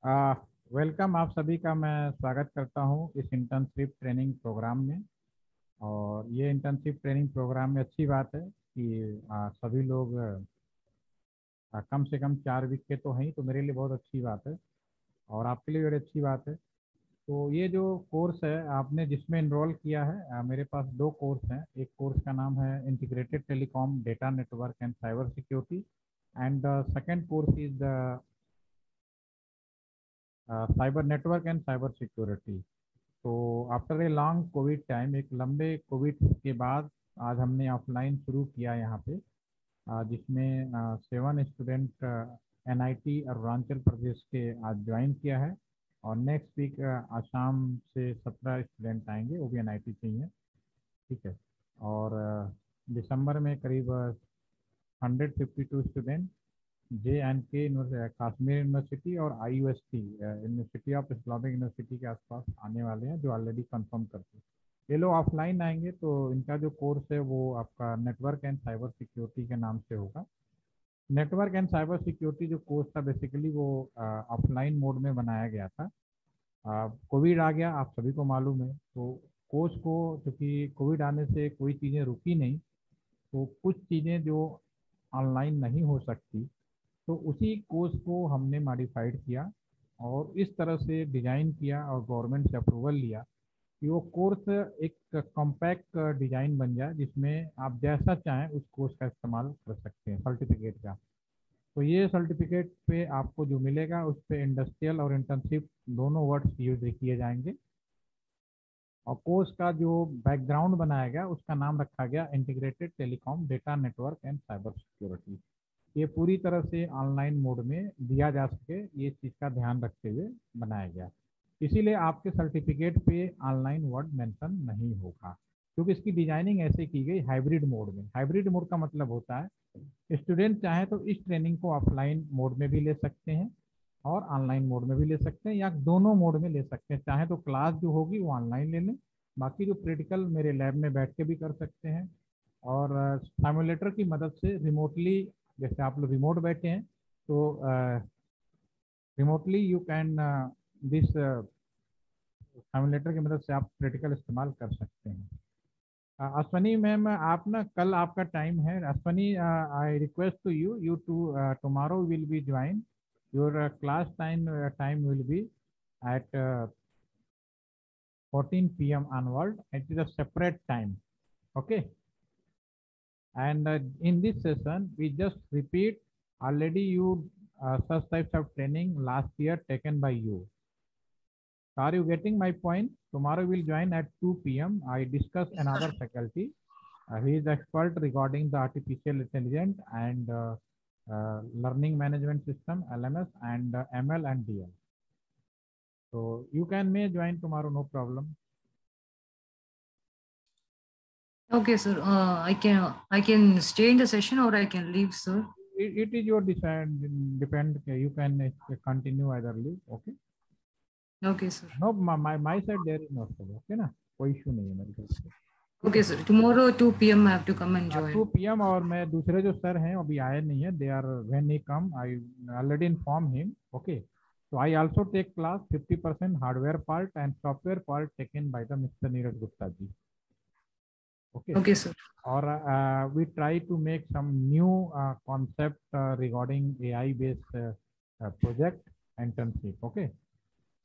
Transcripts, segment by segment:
आ, welcome. आप सभी का मैं स्वागत करता हूं इस इंटर्नशिप ट्रेनिंग प्रोग्राम में। और ये इंटर्नशिप ट्रेनिंग प्रोग्राम में अच्छी बात है कि सभी लोग कम से कम 4 वीक के तो हैं ही, तो मेरे लिए बहुत अच्छी बात है और आपके लिए बड़ी अच्छी बात है। तो ये जो कोर्स है आपने जिसमें इनरोल किया है, मेरे पास दो कोर्स हैं। एक कोर्स का नाम है integrated telecom data network and cyber security, and second course is the cyber network and cyber security. तो after a long covid time, एक लंबे कोविड के बाद आज हमने ऑफलाइन शुरू किया यहाँ पे, जिसमें 7 स्टूडेंट NIT अरुणाचल प्रदेश के आज ज्वाइन किया है। और नेक्स्ट वीक आसाम से 17 स्टूडेंट आएंगे, वो भी NIT से ही हैं। ठीक है। और दिसंबर में करीब 152 स्टूडेंट JNK कश्मीर यूनिवर्सिटी और IUST university of Islamic university के आसपास आने वाले हैं, जो ऑलरेडी कंफर्म करते हैं। ये लोग ऑफलाइन आएंगे तो इनका जो कोर्स है वो आपका नेटवर्क एंड साइबर सिक्योरिटी के नाम से होगा। नेटवर्क एंड साइबर सिक्योरिटी जो कोर्स था बेसिकली वो ऑफलाइन मोड में बनाया गया था। कोविड आ गया, आप सभी को मालूम है। तो कोर्स को, क्योंकि कोविड आने से कोई चीज़ें रुकी नहीं, तो कुछ चीज़ें जो ऑनलाइन नहीं हो सकती, तो उसी कोर्स को हमने मॉडिफाइड किया और इस तरह से डिज़ाइन किया और गवर्नमेंट से अप्रूवल लिया कि वो कोर्स एक कॉम्पैक्ट डिज़ाइन बन जाए, जिसमें आप जैसा चाहें उस कोर्स का इस्तेमाल कर सकते हैं सर्टिफिकेट का। तो ये सर्टिफिकेट पे आपको जो मिलेगा उस पे इंडस्ट्रियल और इंटर्नशिप दोनों वर्ड्स यूज किए जाएंगे। और कोर्स का जो बैकग्राउंड बनाया गया उसका नाम रखा गया integrated telecom data network and cyber security. ये पूरी तरह से ऑनलाइन मोड में दिया जा सके, ये चीज़ का ध्यान रखते हुए बनाया गया। इसीलिए आपके सर्टिफिकेट पे ऑनलाइन वर्ड मेंशन नहीं होगा, क्योंकि इसकी डिजाइनिंग ऐसे की गई हाइब्रिड मोड में। हाइब्रिड मोड का मतलब होता है स्टूडेंट चाहे तो इस ट्रेनिंग को ऑफलाइन मोड में भी ले सकते हैं और ऑनलाइन मोड में भी ले सकते हैं, या दोनों मोड में ले सकते हैं। चाहे तो क्लास जो होगी वो ऑनलाइन ले लें, बाकी जो प्रैक्टिकल मेरे लैब में बैठ के भी कर सकते हैं। और सिमुलेटर की मदद से रिमोटली, जैसे आप लोग रिमोट बैठे हैं तो remotely you can this simulator की मदद से आप प्रैक्टिकल इस्तेमाल कर सकते हैं। अश्वनी मैम, आप ना कल आपका टाइम है। Ashwani, I request to you you to tomorrow will be join your class time will be at 14 p.m. onward. It is a separate time. Okay. And in this session, we just repeat already you such types of training last year taken by you. Are you getting my point? Tomorrow we'll join at 2 p.m. I discuss another faculty. He is expert regarding the artificial intelligence and learning management system, LMS, and ML and DL. So you can may join tomorrow, no problem. Okay, sir. I can stay in the session or I can leave, sir. It is your decide, depend. You can continue either leave. Okay. Okay, sir. No, my side there is no problem. Okay ना, कोई issue नहीं है मेरे तरफ से। ठीक Okay, है। sir. Tomorrow 2 p.m. I have to come and 2 join. PM और मैं दूसरे जो सर हैं अभी आए नहीं है, they are when he come I already inform him. Okay. तो I also take class 50% hardware part and software part taken by the mister Neeraj Gupta ji. Okay. Okay, sir. और we try to make some new concept regarding AI based project internship. Okay.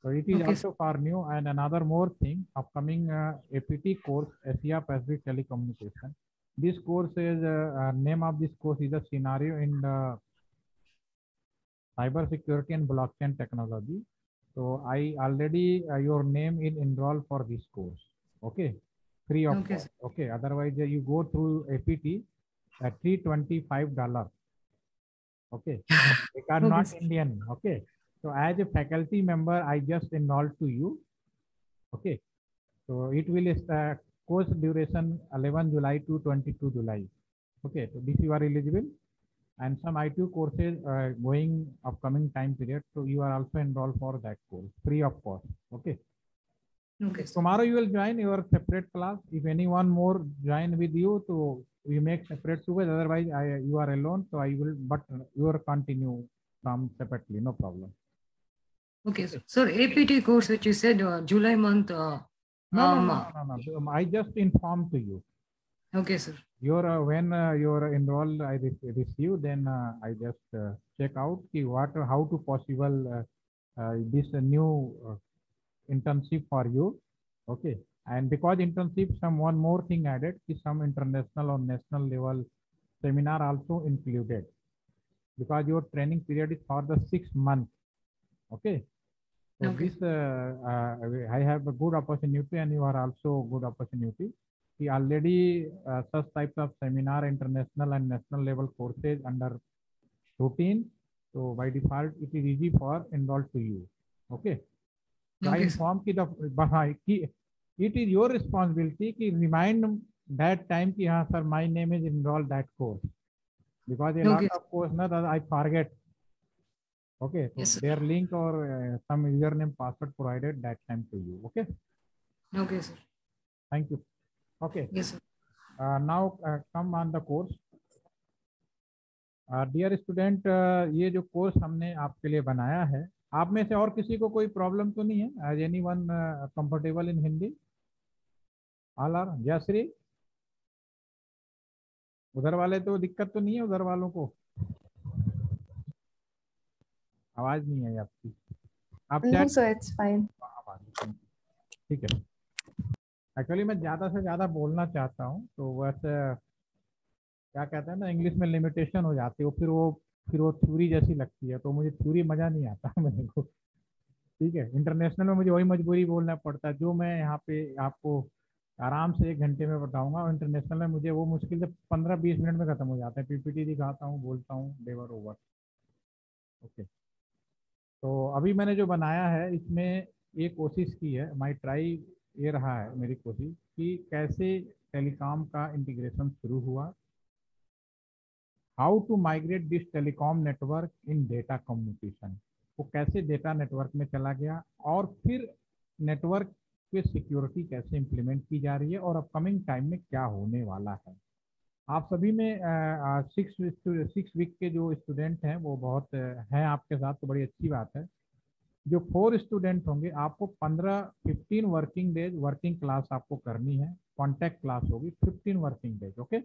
So it is Okay, sir. also for new. And another more thing, upcoming APT course, Asia Pacific Telecommunication. This course is name of this course is a scenario in the cyber security and blockchain technology. So I already your name is enrolled for this course. Okay, free of Okay, cost. sir. Okay, otherwise you go through APT at $325. Okay, they are Okay, not sir. Indian. Okay, so as a faculty member, I just enrolled to you. Okay, so it will course duration 11 July to 22 July. Okay, so this you are eligible, and some ITU courses going upcoming time period. So you are also enrolled for that course free of cost. Okay. Okay, sir. Tomorrow you will join your separate class. If anyone more join with you, so we make separate together. Otherwise, you are alone. So I will, but you will continue from separately. No problem. Okay, sir. Sir, APT course which you said July month. No. I just informed to you. Okay, sir. When you're enrolled, I receive, then I just check out how to possible this new internship for you. Okay, and because internship, one more thing added is some international or national level seminar also included, because your training period is for the 6 months. Okay, so Okay. this I have a good opportunity, and you are also good opportunity. We already such types of seminar, international and national level courses under routine. So by default, it is easy for enroll to you. Okay. So I Okay, sir. inform ki it is your responsibility ki remind that time ki हाँ sir, my name is enrolled that course, because a lot Okay. of course na that I forget. Okay, so Yes, sir. their link or some username password provided that time to you. Okay, Okay, sir. thank you. Okay, Yes, sir. now come on the course. Dear student, ये जो course हमने आपके लिए बनाया है, आप में से और किसी को कोई प्रॉब्लम तो नहीं है? Is anyone comfortable in Hindi? All are? Jayshree, उधर वाले तो दिक्कत तो नहीं है? उधर वालों को आवाज नहीं है आपकी? आप No, sir, it's fine. ठीक है। एक्चुअली मैं ज़्यादा से ज़्यादा बोलना चाहता हूँ, तो वैसे क्या कहते हैं ना, इंग्लिश में लिमिटेशन हो जाती है, फिर वो थ्योरी जैसी लगती है, तो मुझे थ्योरी मज़ा नहीं आता मेरे को। ठीक है, इंटरनेशनल में मुझे वही मजबूरी बोलना पड़ता है जो मैं यहाँ पे आपको आराम से 1 घंटे में बताऊंगा, और इंटरनेशनल में मुझे वो मुश्किल से 15-20 मिनट में खत्म हो जाता है। पीपीटी दिखाता हूँ, बोलता हूँ, देवर ओवर। ओके, तो अभी मैंने जो बनाया है इसमें ये कोशिश की है, माई ट्राई ये रहा है मेरी कोशिश कि कैसे टेलीकॉम का इंटीग्रेशन शुरू हुआ, how to migrate this telecom network in data communication, वो कैसे डेटा नेटवर्क में चला गया, और फिर नेटवर्क पे सिक्योरिटी कैसे इम्प्लीमेंट की जा रही है, और अपकमिंग टाइम में क्या होने वाला है। आप सभी में 6 वीक के जो स्टूडेंट हैं वो बहुत हैं आपके साथ, तो बड़ी अच्छी बात है। जो 4 स्टूडेंट होंगे, आपको 15 वर्किंग डेज वर्किंग क्लास आपको करनी है, कॉन्टैक्ट क्लास होगी 15 वर्किंग डेज। ओके,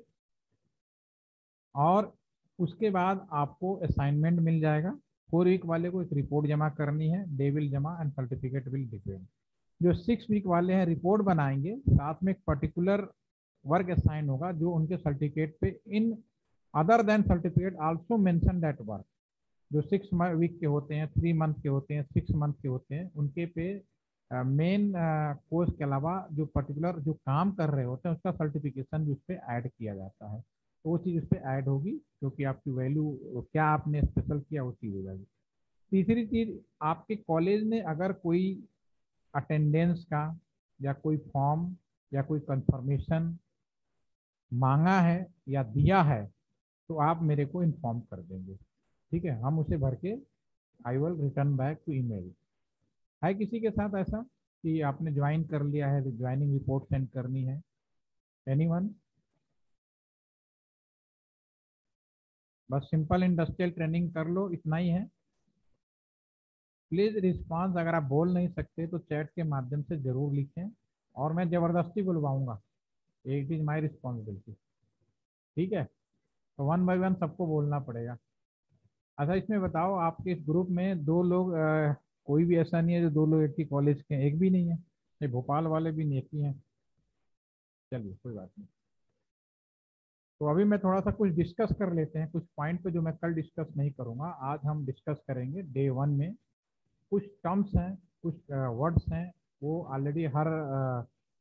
और उसके बाद आपको असाइनमेंट मिल जाएगा। 4 वीक वाले को एक रिपोर्ट जमा करनी है, डे विल जमा एंड सर्टिफिकेट विल डिपेंड। जो 6 वीक वाले हैं रिपोर्ट बनाएंगे, साथ में एक पर्टिकुलर वर्क असाइन होगा जो उनके सर्टिफिकेट पे in other than certificate also mention that work. जो 6 वीक के होते हैं, 3 मंथ के होते हैं, 6 मंथ के होते हैं, उनके पे मेन कोर्स के अलावा जो पर्टिकुलर जो काम कर रहे होते हैं उसका सर्टिफिकेशन भी उस पर ऐड किया जाता है, तो वो चीज़ उस पर ऐड होगी, क्योंकि आपकी वैल्यू क्या आपने स्पेशल किया वो चीज़ हो जाएगी। तीसरी चीज़, आपके कॉलेज ने अगर कोई अटेंडेंस का या कोई फॉर्म या कोई कंफर्मेशन मांगा है या दिया है, तो आप मेरे को इन्फॉर्म कर देंगे। ठीक है, हम उसे भर के I will return back to email. है किसी के साथ ऐसा कि आपने ज्वाइन कर लिया है, ज्वाइनिंग रिपोर्ट सेंड करनी है? एनीवन? बस सिंपल इंडस्ट्रियल ट्रेनिंग कर लो, इतना ही है। प्लीज रिस्पांस अगर आप बोल नहीं सकते तो चैट के माध्यम से जरूर लिखें, और मैं जबरदस्ती बुलवाऊंगा, इट इज माई रिस्पॉन्सिबिलिटी। ठीक है, तो 1 बाय 1 सबको बोलना पड़ेगा। अच्छा, इसमें बताओ, आपके इस ग्रुप में 2 लोग कोई भी ऐसा नहीं है जो 2 लोग एक ही कॉलेज के हैं? एक भी नहीं है? ये भोपाल वाले भी नहीं, एक ही हैं? चलिए कोई बात नहीं। तो अभी मैं थोड़ा सा कुछ डिस्कस कर लेते हैं, कुछ पॉइंट पे जो मैं कल डिस्कस नहीं करूँगा, आज हम डिस्कस करेंगे डे 1 में। कुछ टर्म्स हैं, कुछ वर्ड्स हैं, वो ऑलरेडी हर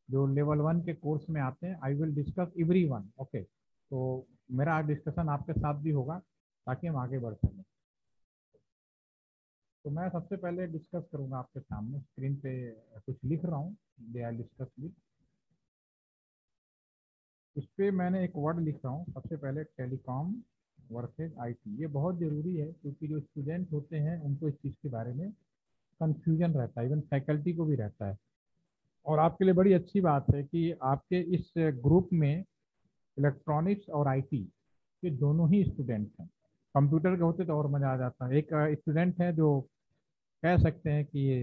जो लेवल 1 के कोर्स में आते हैं। I will discuss every one. Okay, तो मेरा आज डिस्कशन आपके साथ भी होगा ताकि हम आगे बढ़ सकें। तो मैं सबसे पहले डिस्कस करूंगा आपके सामने, स्क्रीन पे कुछ लिख रहा हूँ, दे आर डिस्कस विद। इस पर मैंने एक वर्ड लिख रहा हूँ सबसे पहले, टेलीकॉम वर्सेज आईटी। ये बहुत ज़रूरी है क्योंकि जो स्टूडेंट होते हैं उनको इस चीज़ के बारे में कंफ्यूजन रहता है, इवन फैकल्टी को भी रहता है। और आपके लिए बड़ी अच्छी बात है कि आपके इस ग्रुप में इलेक्ट्रॉनिक्स और आईटी के दोनों ही स्टूडेंट्स हैं। कंप्यूटर के होते तो और मज़ा आ जाता है। एक स्टूडेंट है जो कह सकते हैं कि ये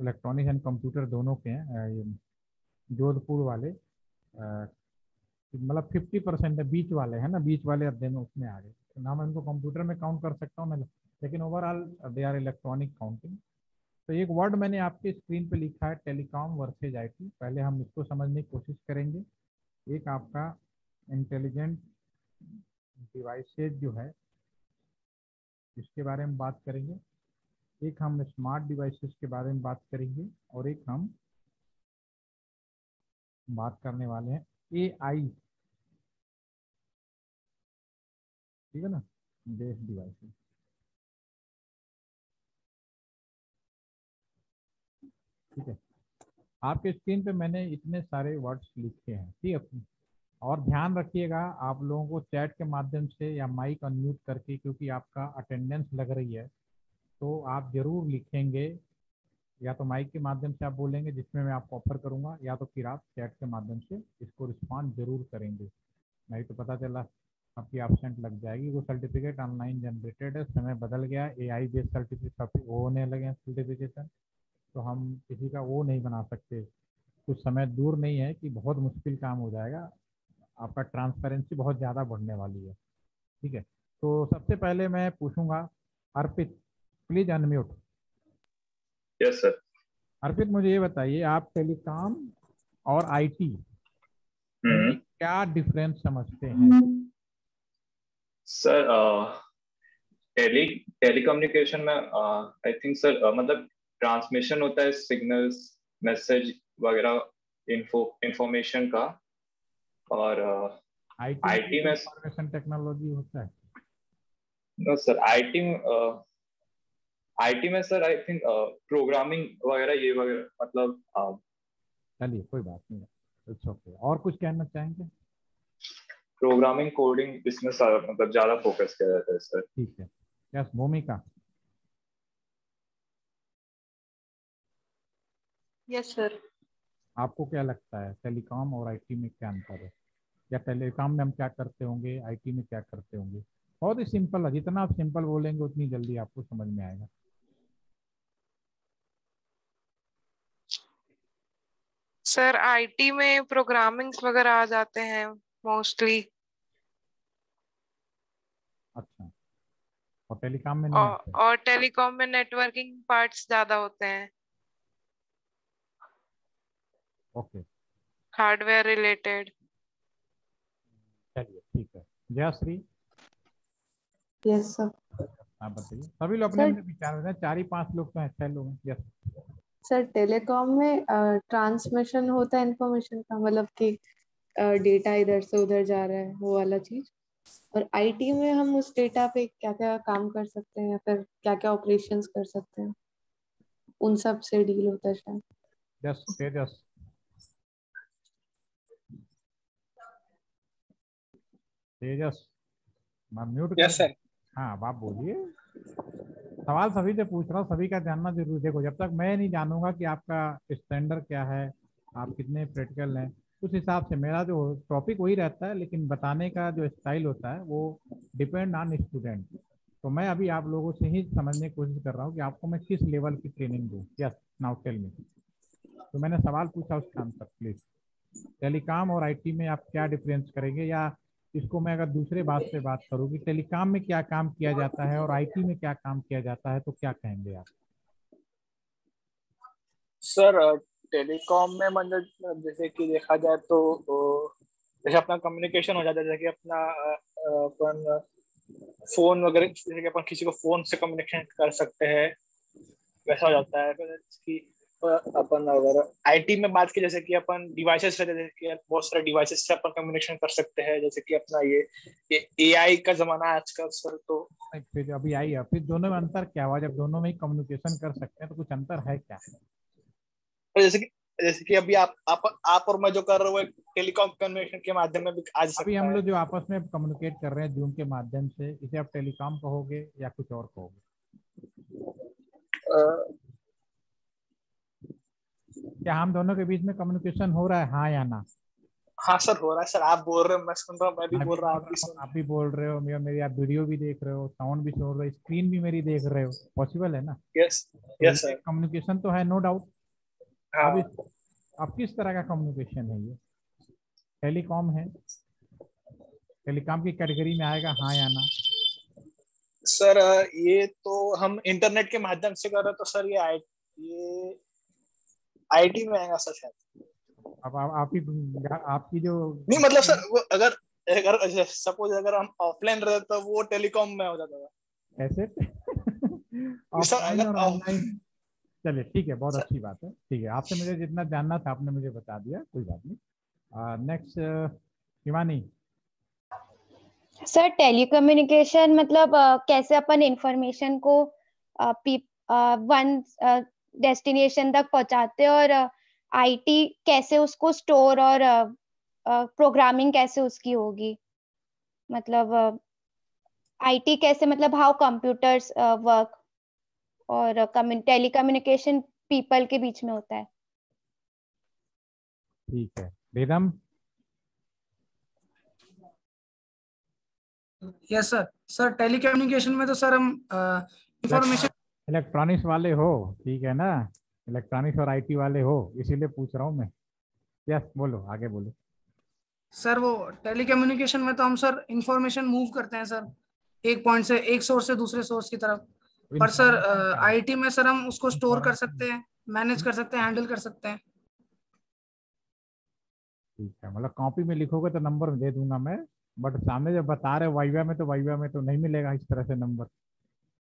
इलेक्ट्रॉनिक्स एंड कंप्यूटर दोनों के हैं। ये जोधपुर वाले मतलब 50% है, बीच वाले हैं ना, बीच वाले अध्ययन उसमें आ गए, तो ना मैं इनको कंप्यूटर में काउंट कर सकता हूँ मैं, लेकिन overall they are electronic counting. तो एक वर्ड मैंने आपके स्क्रीन पे लिखा है, टेलीकॉम वर्सेज आईटी। पहले हम इसको समझने की कोशिश करेंगे। एक आपका इंटेलिजेंट डिवाइसेज जो है, इसके बारे में बात करेंगे। एक हम स्मार्ट डिवाइसेस के बारे में बात करेंगे, और एक हम बात करने वाले हैं एआई, ठीक है ना, बेस्ड डिवाइसेस। ठीक है, आपके स्क्रीन पे मैंने इतने सारे वर्ड्स लिखे हैं, ठीक है। और ध्यान रखिएगा, आप लोगों को चैट के माध्यम से या माइक अनम्यूट करके, क्योंकि आपका अटेंडेंस लग रही है, तो आप जरूर लिखेंगे। या तो माइक के माध्यम से आप बोलेंगे, जिसमें मैं आपको ऑफर करूंगा, या तो फिर आप चैट के माध्यम से इसको रिस्पॉन्ड जरूर करेंगे। नहीं तो पता चला आपकी एब्सेंट लग जाएगी। वो सर्टिफिकेट ऑनलाइन जनरेटेड है, समय बदल गया, एआई बेस्ड सर्टिफिकेट वो होने लगे हैं सर्टिफिकेशन, तो हम किसी का वो नहीं बना सकते। कुछ समय दूर नहीं है कि बहुत मुश्किल काम हो जाएगा, आपका ट्रांसपेरेंसी बहुत ज़्यादा बढ़ने वाली है। ठीक है, तो सबसे पहले मैं पूछूंगा, Arpit please unmute. Yes sir. Arpit मुझे ये बताइए, आप टेलीकॉम और आईटी में क्या डिफरेंस समझते हैं? सर टेलीकम्युनिकेशन में आई थिंक सर मतलब ट्रांसमिशन होता है सिग्नल्स, मैसेज वगैरह, इंफॉर्मेशन का। और आईटी में इंफॉर्मेशन टेक्नोलॉजी होता है। नो सर, आईटी में सर आई थिंक प्रोग्रामिंग वगैरह ये वगैरह मतलब चलिए कोई बात नहीं, इट्स ओके। और कुछ कहना चाहेंगे? प्रोग्रामिंग कोडिंग इसमें मतलब ज्यादा फोकस किया जाता है सर। ठीक है, यस भूमिका। Yes sir. आपको क्या लगता है टेलीकॉम और आईटी में क्या अंतर है? या टेलीकॉम में हम क्या करते होंगे, आईटी में क्या करते होंगे? बहुत ही सिंपल है, जितना आप सिंपल बोलेंगे उतनी जल्दी आपको समझ में आएगा। सर आईटी में प्रोग्रामिंग्स वगैरह आ जाते हैं मोस्टली, अच्छा, और टेलीकॉम में नहीं आते? और टेलीकॉम में नेटवर्किंग पार्ट्स ज्यादा होते हैं, ओके, हार्डवेयर रिलेटेड। चलिए ठीक है। Jayshree, yes sir. आप बताइए। सभी लोग अपने अपने विचार में, 4 ही 5 लोग तो हैं, 6 लोग हैं। यस सर टेलीकॉम में ट्रांसमिशन होता है इंफॉर्मेशन का, मतलब कि डेटा इधर से उधर जा रहा है, वो वाला चीज। और आईटी में हम उस डेटा पे क्या क्या काम कर सकते हैं, या फिर क्या क्या ऑपरेशंस कर सकते हैं, उन सब से डील होता है शायद। यस तेजस, तेजस मैं म्यूट कर। Yes sir. हाँ अब आप बोलिए। सवाल सभी से पूछ रहा हूँ, सभी का जानना जरूरी। देखो, जब तक मैं नहीं जानूंगा कि आपका स्टैंडर्ड क्या है, आप कितने प्रैक्टिकल हैं, उस हिसाब से मेरा जो टॉपिक वही रहता है, लेकिन बताने का जो स्टाइल होता है वो डिपेंड ऑन स्टूडेंट। तो मैं अभी आप लोगों से ही समझने की कोशिश कर रहा हूँ कि आपको मैं किस लेवल की ट्रेनिंग दूँ। Yes, now tell me. तो मैंने सवाल पूछा, उसका आंसर प्लीज। टेलीकॉम और आईटी में आप क्या डिफरेंस करेंगे, या इसको मैं अगर दूसरे बात से बात करूँ कि टेलीकॉम में क्या काम किया जाता है और आईटी में क्या काम किया जाता है, तो क्या कहेंगे आप? सर टेलीकॉम में मतलब जैसे कि देखा जाए तो जैसे अपना कम्युनिकेशन हो जाता है, जैसे कि अपना अपन फोन वगैरह, जैसे कि अपन किसी को फोन से कम्युनिकेशन कर सकते हैं, वैसा हो जाता है। फिर इसकी अपन अगर आईटी में बात की, जैसे कि अपन डिवाइसेस से, जैसे कि बहुत सारे डिवाइसेस से अपन कम्युनिकेशन कर सकते हैं, जैसे कि अपना ये एआई का जमाना है आजकल सर। तो फिर अभी आई है, फिर दोनों में अंतर क्या हुआ? जब दोनों में ही कम्युनिकेशन कर सकते हैं तो कुछ अंतर है क्या? जैसे कि अभी आप और मैं जो कर रहे हो टेलीकॉम कम्युनिकेशन के माध्यम में भी आ अभी सकता हम है। लोग जो आपस में कम्युनिकेट कर रहे हैं जूम के माध्यम से, इसे आप टेलीकॉम कहोगे या कुछ और कहोगे? क्या हम दोनों के बीच में कम्युनिकेशन हो रहा है, हाँ या ना? हाँ सर हो रहा है सर, आप बोल रहे हो मैं सुन रहा हूँ, मैं भी बोल रहा हूँ, आप भी सुन आप भी बोल रहे हो, मेरी आप वीडियो भी देख रहे हो, साउंड भी सुन रहे हो, स्क्रीन भी मेरी देख रहे हो, पॉसिबल है ना? यस तो यस ये सर। कम्युनिकेशन तो है, नो डाउट। अब हाँ अब किस तरह का कम्युनिकेशन है ये? टेलीकॉम है, टेलीकॉम की कैटेगरी में आएगा, हाँ या ना? सर, ये तो हम इंटरनेट के माध्यम से कर रहे हैं, तो सर ये आईटी में आएगा सर शायद। अब आपकी जो नहीं मतलब सर, वो अगर अगर सपोज अगर हम ऑफलाइन रहते तो वो टेलीकॉम में हो जाता था। कैसे सर ऑफलाइन और अगर ऑनलाइन? चलिए ठीक है, बहुत सर, अच्छी बात है, ठीक है, आपसे मुझे जितना जानना था आपने मुझे बता दिया, कोई बात नहीं। नेक्स्ट, शिवानी। सर टेलीकम्युनिकेशन मतलब कैसे अपन इंफॉर्मेशन को वन डेस्टिनेशन तक पहुंचाते हैं, और आईटी कैसे उसको स्टोर और प्रोग्रामिंग कैसे उसकी होगी, मतलब आईटी कैसे, मतलब हाउ कंप्यूटर्स वर्क, और टेलीकम्युनिकेशन पीपल के बीच में होता है। ठीक है, rhythm. Yes sir. Sir telecommunication में तो सर हम इंफॉर्मेशन। इलेक्ट्रॉनिक्स वाले हो, ठीक है ना? इलेक्ट्रॉनिक्स और आईटी वाले हो, इसीलिए पूछ रहा हूँ मैं। यस, बोलो, आगे बोलो। सर वो टेलीकम्युनिकेशन में तो हम सर इंफॉर्मेशन मूव करते हैं सर, एक पॉइंट से, एक सोर्स से दूसरे सोर्स की तरफ। पर सर Information क्या है? आईटी में सर हम उसको स्टोर कर Information, सकते हैं, मैनेज कर सकते हैं, हैंडल कर सकते हैं। ठीक है, मतलब कॉपी में लिखोगे तो नंबर दे दूंगा मैं, बट सामने जब बता रहे हो वाइवा में, तो वाइवा में तो नहीं मिलेगा इस तरह से नंबर।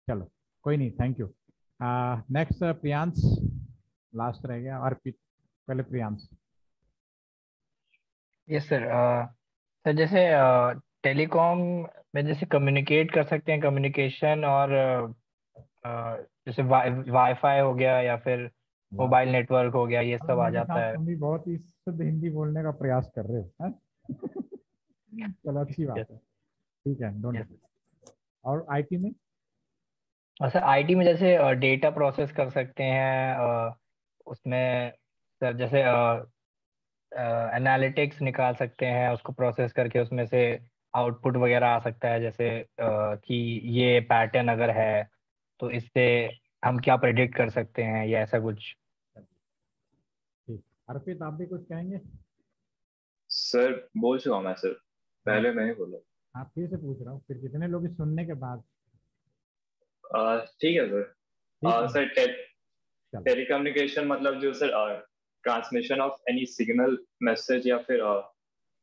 चलो, कोई नहीं, thank you. Next, Priyansh, last रह गया, और पहले प्रियांश। Yes sir. सर जैसे टेलीकॉम में जैसे कम्युनिकेट कर सकते हैं, कम्युनिकेशन और जैसे वाईफाई हो गया या फिर मोबाइल नेटवर्क हो गया, ये सब आ मेरे जाता साथ है। तुम भी बहुत ही शुद्ध हिंदी बोलने का प्रयास कर रहे हो, हैं? चलो, अच्छी बात है, ठीक है, डोंट। यस। और आईटी में? और सर आईटी में जैसे डेटा प्रोसेस कर सकते हैं, उसमें सर जैसे एनालिटिक्स निकाल सकते हैं, उसको प्रोसेस करके उसमें से आउटपुट वगैरह आ सकता है, जैसे कि ये पैटर्न अगर है तो इससे हम क्या प्रेडिक्ट कर सकते हैं, या ऐसा कुछ। ठीक, अर्पित, आप भी कुछ कहेंगे? सर बोल चुका हूँ मैं सर, पहले मैं ही बोला। आप फिर से पूछ रहा हूँ, फिर कितने लोग इस सुनने के बाद? ठीक है सर। ठीक है, सर चलो। टेलीकम्युनिकेशन मतलब जो sir transmission of any signal, message या फिर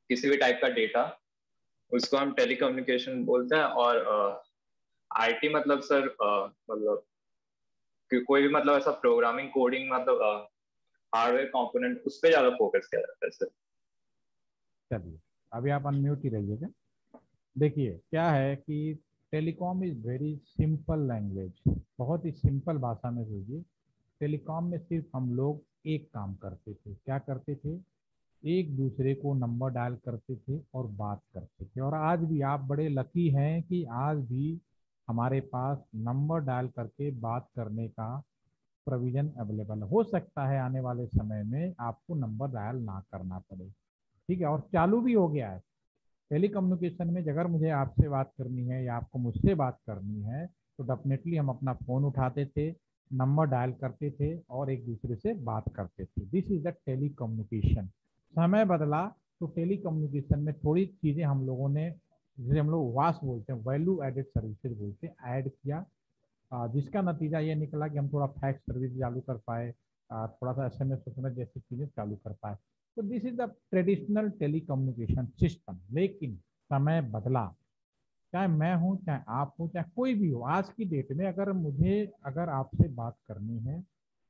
किसी भी टाइप का डेटा, उसको हम टेलीकम्युनिकेशन बोलते हैं। और आईटी मतलब सर मतलब कोई भी मतलब ऐसा प्रोग्रामिंग कोडिंग, मतलब हार्डवेयर कंपोनेंट, उस पर ज्यादा फोकस किया जाता है सर। चलिए, अभी आप अनम्यूट ही रहिएगा। देखिए, क्या है कि telecom is very simple language, बहुत ही सिंपल भाषा में सोचिए। टेलीकॉम में सिर्फ हम लोग एक काम करते थे, क्या करते थे? एक दूसरे को नंबर डायल करते थे और बात करते थे। और आज भी आप बड़े लकी हैं कि आज भी हमारे पास नंबर डायल करके बात करने का प्रोविजन अवेलेबल हो सकता है। आने वाले समय में आपको नंबर डायल ना करना पड़े, ठीक है, और चालू भी हो गया है। टेली कम्युनिकेशन में अगर मुझे आपसे बात करनी है या आपको मुझसे बात करनी है, तो डेफिनेटली हम अपना फ़ोन उठाते थे, नंबर डायल करते थे और एक दूसरे से बात करते थे। This is the telecommunication. समय बदला तो टेली कम्युनिकेशन में थोड़ी चीज़ें हम लोगों ने, जिसे हम लोग वास बोलते हैं, वैल्यू एडेड सर्विसेज बोलते हैं, ऐड किया, जिसका नतीजा ये निकला कि हम थोड़ा फैक्स सर्विस चालू कर पाए, थोड़ा सा SMS जैसी चीज़ें चालू कर पाए। तो this is the traditional telecommunication system. लेकिन समय बदला, चाहे मैं हूँ, चाहे आप हो, चाहे कोई भी हो, आज की डेट में अगर आपसे बात करनी है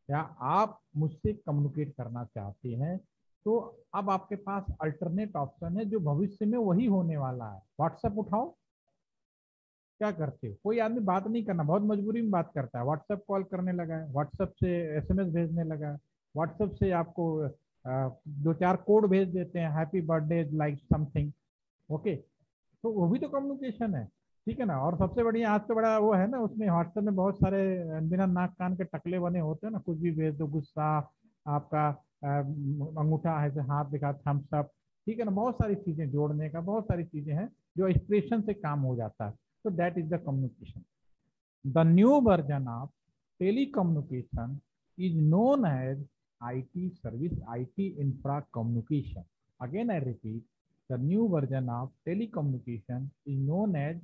या आप मुझसे कम्युनिकेट करना चाहते हैं, तो अब आपके पास अल्टरनेट ऑप्शन है, जो भविष्य में वही होने वाला है। व्हाट्सएप उठाओ, क्या करते हो? कोई आदमी बात नहीं करना, बहुत मजबूरी में बात करता है, व्हाट्सएप कॉल करने लगा है, व्हाट्सएप से SMS भेजने लगा है, व्हाट्सएप से आपको दो चार कोड भेज देते हैं, happy birthday like something, okay, तो वो भी तो कम्युनिकेशन है, ठीक है ना? और सबसे बढ़िया, आज तो बड़ा वो है ना, उसमें व्हाट्सएप में बहुत सारे बिना नाक कान के टकले बने होते हैं ना, कुछ भी भेज दो, गुस्सा, आपका अंगूठा ऐसे हाथ दिखा, थम्स अप, ठीक है ना, बहुत सारी चीजें जोड़ने का, बहुत सारी चीजें हैं जो एक्सप्रेशन से काम हो जाता है। तो that is the communication. The new version of telecommunication is known as IT service, IT infra communication. Again I repeat, the new version of telecommunication is known as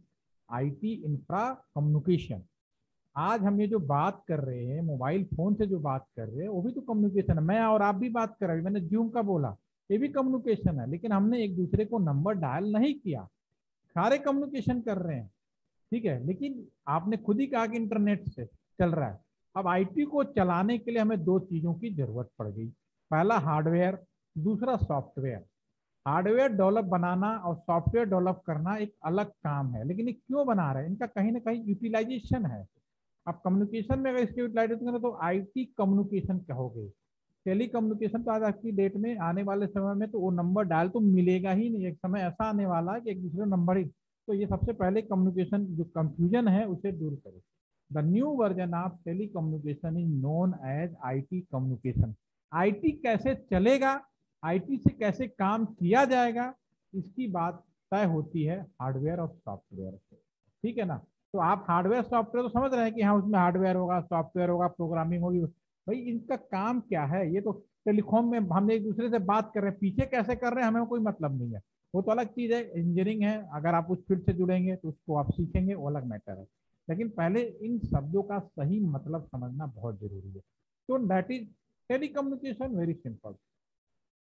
IT infra communication. आज हम ये जो बात कर रहे हैं, mobile phone से जो बात कर रहे हैं, वो भी तो कम्युनिकेशन है। मैं और आप भी बात कर रहे हैं, मैंने जूम का बोला, ये भी कम्युनिकेशन है, लेकिन हमने एक दूसरे को नंबर डायल नहीं किया, सारे कम्युनिकेशन कर रहे हैं, ठीक है। लेकिन आपने खुद ही कहा कि इंटरनेट से चल रहा है। अब IT को चलाने के लिए हमें दो चीजों की जरूरत पड़ गई, पहला हार्डवेयर, दूसरा सॉफ्टवेयर। हार्डवेयर डेवलप बनाना और सॉफ्टवेयर डेवलप करना एक अलग काम है, लेकिन ये क्यों बना रहे हैं, इनका कहीं ना कहीं यूटिलाइजेशन है। अब कम्युनिकेशन में अगर इसके यूटिलाइजेशन करें तो IT कम्युनिकेशन कहोगे। टेली कम्युनिकेशन तो आज की डेट में, आने वाले समय में तो वो नंबर डायल तो मिलेगा ही नहीं, एक समय ऐसा आने वाला है कि एक दूसरे नंबर ही। तो ये सबसे पहले कम्युनिकेशन जो कंफ्यूजन है उसे दूर करें। The new version of telecommunication is known as IT communication. IT कैसे चलेगा, IT से कैसे काम किया जाएगा, इसकी बात तय होती है हार्डवेयर और सॉफ्टवेयर से, ठीक है ना। तो आप हार्डवेयर सॉफ्टवेयर तो समझ रहे हैं कि हाँ उसमें हार्डवेयर होगा, सॉफ्टवेयर होगा, प्रोग्रामिंग होगी। भाई इनका काम क्या है, ये तो टेलीकॉम में हम एक दूसरे से बात कर रहे हैं, पीछे कैसे कर रहे हैं हमें कोई मतलब नहीं है, वो तो अलग चीज है, इंजीनियरिंग है। अगर आप उस फील्ड से जुड़ेंगे तो उसको आप सीखेंगे, वो अलग मैटर है। लेकिन पहले इन शब्दों का सही मतलब समझना बहुत जरूरी है। तो that is telecommunication, very simple.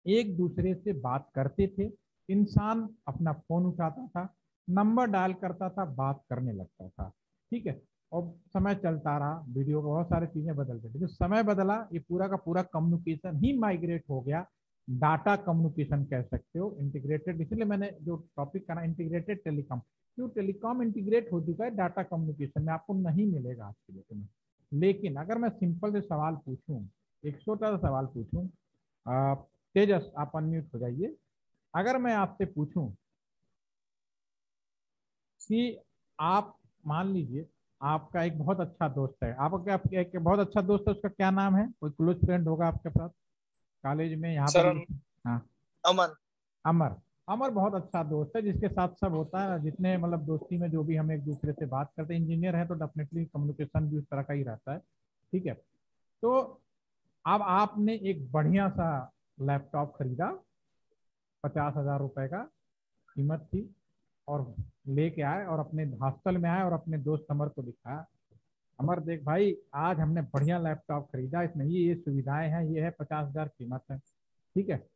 एक दूसरे से बात करते थे, इंसान अपना फोन उठाता था, नंबर डायल करता था, बात करने लगता था, ठीक है। और समय चलता रहा, वीडियो का बहुत सारी चीजें बदलते थे, जो समय बदला ये पूरा का पूरा कम्युनिकेशन ही माइग्रेट हो गया, डाटा कम्युनिकेशन कह सकते हो, इंटीग्रेटेड। इसलिए मैंने जो टॉपिक का ना इंटीग्रेटेड टेलीकॉम, क्यों टेलीकॉम इंटीग्रेट हो चुका है डाटा कम्युनिकेशन में, आपको नहीं मिलेगा आज की डेट में। लेकिन अगर मैं सिंपल से सवाल पूछूं, एक छोटा सा सवाल पूछूं, तेजस आप अनम्यूट हो जाइए। अगर मैं आपसे पूछूं कि आप मान लीजिए आपका एक बहुत अच्छा दोस्त है, आपका एक बहुत अच्छा दोस्त है, उसका क्या नाम है, कोई क्लोज फ्रेंड होगा आपके साथ कॉलेज में, यहाँ पर? हाँ, अमन। अमर। अमर बहुत अच्छा दोस्त है, जिसके साथ सब होता है, जितने मतलब दोस्ती में जो भी हम एक दूसरे से बात करते हैं, इंजीनियर है तो डेफिनेटली कम्युनिकेशन भी उस तरह का ही रहता है, ठीक है। तो अब आपने एक बढ़िया सा लैपटॉप खरीदा, 50,000 रुपए का कीमत थी, और लेके आए और अपने हॉस्टल में आए और अपने दोस्त अमर को दिखाया, अमर देख भाई आज हमने बढ़िया लैपटॉप खरीदा, इसमें ये सुविधाएं हैं, ये है, 50,000 कीमत है, ठीक है।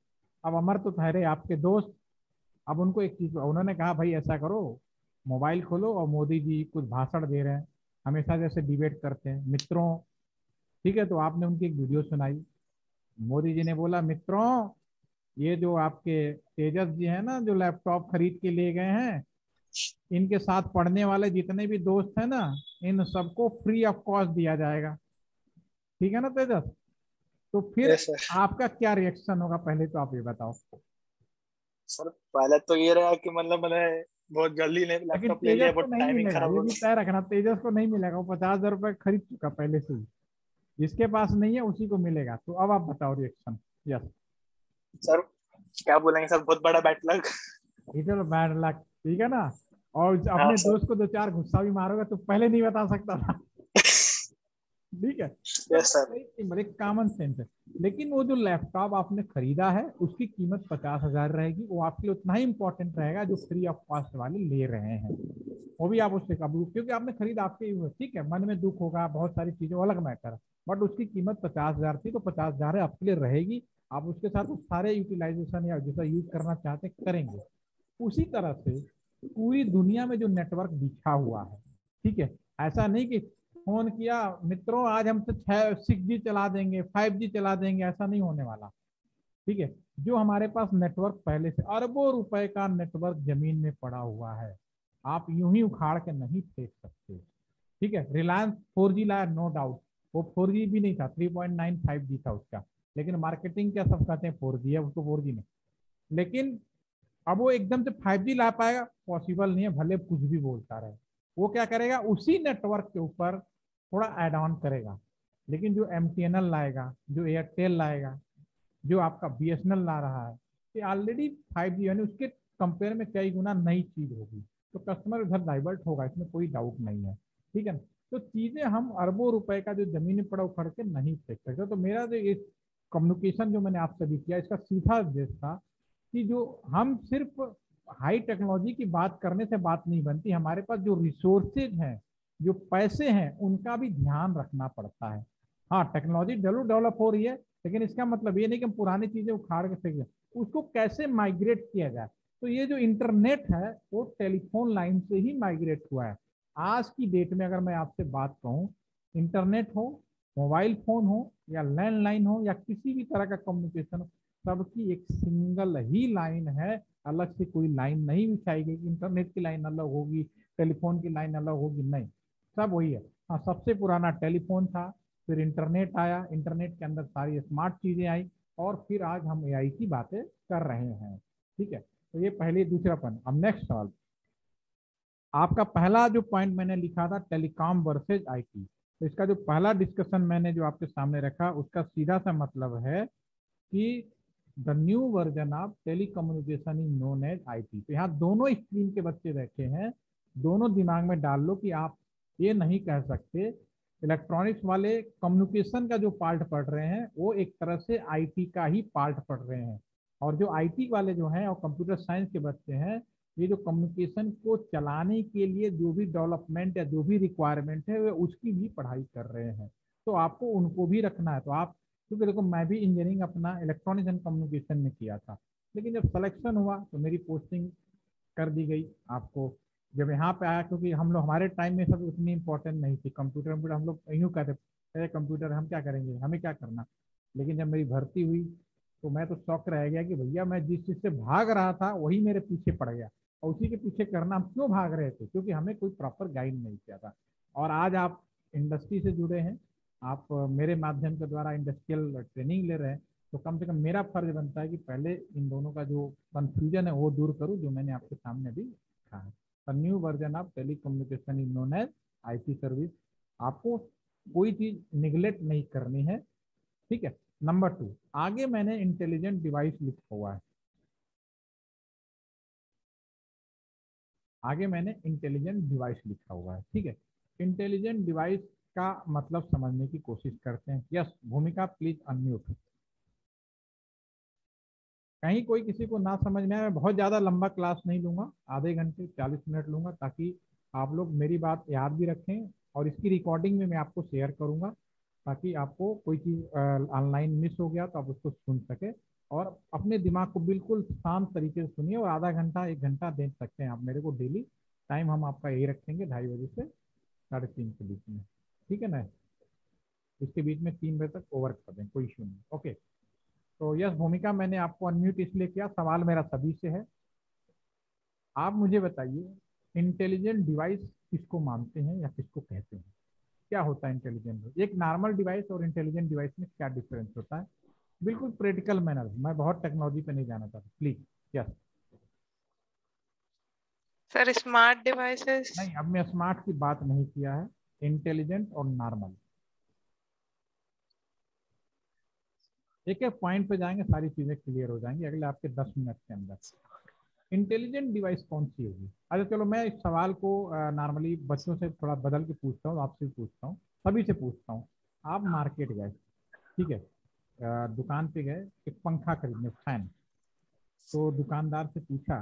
अब अमर तो ठहरे आपके दोस्त, अब उनको एक चीज, उन्होंने कहा भाई ऐसा करो, मोबाइल खोलो और मोदी जी कुछ भाषण दे रहे हैं, हमेशा जैसे डिबेट करते हैं मित्रों, ठीक है। तो आपने उनकी एक वीडियो सुनाई, मोदी जी ने बोला मित्रों, ये जो आपके तेजस जी है ना, जो लैपटॉप खरीद के ले गए हैं, इनके साथ पढ़ने वाले जितने भी दोस्त हैं ना, इन सबको फ्री ऑफ कॉस्ट दिया जाएगा, ठीक है ना तेजस। तो फिर आपका क्या रिएक्शन होगा, पहले तो आप ये बताओ। सर पहले तो ये रहा कि मतलब मैंने बहुत जल्दी लैपटॉप ले लिया, बहुत टाइमिंग खराब ये हो भी तय रखना, तेजस को नहीं मिलेगा, वो 50,000 रुपए खरीद चुका पहले से ही, जिसके पास नहीं है उसी को मिलेगा। तो अब आप बताओ रिएक्शन। यस सर, क्या बोलेंगे सर, बहुत बड़ा बैड लक। इधर बैड लक, ठीक है ना। और अपने दोस्त को 2-4 गुस्सा भी मारोगे तो पहले नहीं बता सकता था, ठीक है। Yes sir. एक कॉमन सेंस है। लेकिन वो जो लैपटॉप आपने खरीदा है उसकी कीमत 50,000 रहेगी, वो आपके लिए उतना ही इंपॉर्टेंट रहेगा जो फ्री ऑफ कॉस्ट वाले ले रहे हैं, वो भी आप उससे कबूल, क्योंकि आपने खरीद आपके ही हुए, ठीक है। मन में दुख होगा, बहुत सारी चीजें, अलग मैटर है, बट उसकी कीमत 50,000 थी तो 50,000 आपके लिए रहेगी, आप उसके साथ उस सारे यूटिलाइजेशन या जैसा यूज करना चाहते करेंगे। उसी तरह से पूरी दुनिया में जो नेटवर्क बिछा हुआ है, ठीक है, ऐसा नहीं कि फोन किया मित्रों आज हम 6G चला देंगे, 5G चला देंगे, ऐसा नहीं होने वाला, ठीक है। जो हमारे पास नेटवर्क पहले से अरबों रुपए का नेटवर्क जमीन में पड़ा हुआ है, आप यूं ही उखाड़ के नहीं फेंक सकते, ठीक है। रिलायंस 4G लाया, नो डाउट, वो 4G भी नहीं था, 3.95G था उसका, लेकिन मार्केटिंग क्या सब कहते हैं 4G है, उसको 4G नहीं। लेकिन अब वो एकदम से 5G ला पाएगा, पॉसिबल नहीं है, भले कुछ भी बोलता रहे। वो क्या करेगा, उसी नेटवर्क के ऊपर थोड़ा ऐड ऑन करेगा। लेकिन जो MTNL लाएगा, जो एयरटेल लाएगा, जो आपका BSNL ला रहा है, कि ऑलरेडी 5G यानी उसके कंपेयर में कई गुना नई चीज होगी, तो कस्टमर उधर डाइवर्ट होगा, इसमें कोई डाउट नहीं है, ठीक है ना। तो चीजें हम अरबों रुपए का जो जमीन में पड़ा उखड़ के नहीं फेंक सकते। तो मेरा जो ये कम्युनिकेशन जो मैंने आपसे भी किया, इसका सीधा उद्देश्य था कि जो हम सिर्फ हाई टेक्नोलॉजी की बात करने से बात नहीं बनती, हमारे पास जो रिसोर्सेज हैं, जो पैसे हैं, उनका भी ध्यान रखना पड़ता है। हाँ, टेक्नोलॉजी डेवलप हो रही है, लेकिन इसका मतलब ये नहीं कि हम पुरानी चीजें उखाड़ के फेंक दें, उसको कैसे माइग्रेट किया जाए। तो ये जो इंटरनेट है वो टेलीफोन लाइन से ही माइग्रेट हुआ है। आज की डेट में अगर मैं आपसे बात कहूँ, इंटरनेट हो, मोबाइल फोन हो, या लैंडलाइन हो, या किसी भी तरह का कम्युनिकेशन हो, सबकी एक सिंगल ही लाइन है, अलग से कोई लाइन नहीं बिछाई गई। इंटरनेट की लाइन अलग होगी, टेलीफोन की लाइन अलग होगी, नहीं, सब वही है। हाँ, सबसे पुराना टेलीफोन था, फिर इंटरनेट आया, इंटरनेट के अंदर सारी स्मार्ट चीजें आई, और फिर आज हम एआई की बातें कर रहे हैं, ठीक है। तो ये पहले दूसरा पॉइंट। अब नेक्स्ट सवाल, आपका पहला जो पॉइंट मैंने लिखा था टेलीकॉम वर्सेज आईटी, तो इसका जो पहला डिस्कशन मैंने जो आपके सामने रखा, उसका सीधा सा मतलब है कि the new version of telecommunication is known as IT. तो यहाँ दोनों स्ट्रीम के बच्चे बैठे हैं, दोनों दिमाग में डाल लो कि आप ये नहीं कह सकते इलेक्ट्रॉनिक्स वाले कम्युनिकेशन का जो पार्ट पढ़ रहे हैं वो एक तरह से आईटी का ही पार्ट पढ़ रहे हैं, और जो आईटी वाले जो हैं और कंप्यूटर साइंस के बच्चे हैं, ये जो कम्युनिकेशन को चलाने के लिए जो भी डेवलपमेंट या जो भी रिक्वायरमेंट है, वे उसकी भी पढ़ाई कर रहे हैं। तो आपको उनको भी रखना है। तो आप, क्योंकि देखो मैं भी इंजीनियरिंग अपना इलेक्ट्रॉनिक्स एंड कम्युनिकेशन में किया था, लेकिन जब सिलेक्शन हुआ तो मेरी पोस्टिंग कर दी गई आपको। जब यहाँ पे आया, क्योंकि हम लोग हमारे टाइम में सब उतनी इंपॉर्टेंट नहीं थी, कंप्यूटर हम लोग यूँ कहते कंप्यूटर हम क्या करेंगे, हमें क्या करना। लेकिन जब मेरी भर्ती हुई तो मैं तो शौक रह गया कि भैया मैं जिस चीज़ से भाग रहा था वही मेरे पीछे पड़ गया, और उसी के पीछे करना। हम क्यों भाग रहे थे? क्योंकि हमें कोई प्रॉपर गाइड नहीं किया था। और आज आप इंडस्ट्री से जुड़े हैं, आप मेरे माध्यम के द्वारा इंडस्ट्रियल ट्रेनिंग ले रहे हैं, तो कम से कम मेरा फर्ज बनता है कि पहले इन दोनों का जो कंफ्यूजन है वो दूर करूं, जो मैंने आपके सामने भी कहा है। New version of telecommunication is known as IT service. आपको कोई चीज निगलेक्ट नहीं करनी है, ठीक है। नंबर 2, आगे मैंने इंटेलिजेंट डिवाइस लिखा हुआ है, आगे मैंने इंटेलिजेंट डिवाइस लिखा हुआ है, ठीक है। इंटेलिजेंट डिवाइस का मतलब समझने की कोशिश करते हैं। यस, भूमिका प्लीज अनम्यूट। कहीं कोई किसी को ना समझ में आए, मैं बहुत ज़्यादा लंबा क्लास नहीं लूँगा, आधे घंटे 40 मिनट लूँगा, ताकि आप लोग मेरी बात याद भी रखें, और इसकी रिकॉर्डिंग में मैं आपको शेयर करूँगा, ताकि आपको कोई चीज़ ऑनलाइन मिस हो गया तो आप उसको सुन सके, और अपने दिमाग को बिल्कुल शांत तरीके से सुनिए। और आधा घंटा 1 घंटा दे सकते हैं आप मेरे को डेली। टाइम हम आपका यही रखेंगे 2:30 बजे से 3:30 के बीच में, ठीक है ना। इसके बीच में 3 बजे तक ओवर कर दें, कोई इशू नहीं, ओके। तो यस भूमिका, मैंने आपको अनम्यूट इसलिए किया, सवाल मेरा सभी से है। आप मुझे बताइए, इंटेलिजेंट डिवाइस किसको मानते हैं या किसको कहते हैं? क्या होता है इंटेलिजेंट? एक नॉर्मल डिवाइस और इंटेलिजेंट डिवाइस में क्या डिफरेंस होता है? बिल्कुल प्रैक्टिकल मैनर, मैं बहुत टेक्नोलॉजी पे नहीं जाना चाहता, please. Yes sir, smart devices. नहीं, अब मैं स्मार्ट की बात नहीं किया है, इंटेलिजेंट और नॉर्मल, एक एक पॉइंट पे जाएंगे, सारी चीजें क्लियर हो जाएंगी अगले आपके 10 मिनट के अंदर। इंटेलिजेंट डिवाइस कौन सी होगी? अच्छा चलो, मैं इस सवाल को नॉर्मली बच्चों से थोड़ा बदल के पूछता हूँ, आपसे भी पूछता हूँ, सभी से पूछता हूँ। आप मार्केट गए, ठीक है, दुकान पे गए एक पंखा खरीदने, फैन, तो दुकानदार से पूछा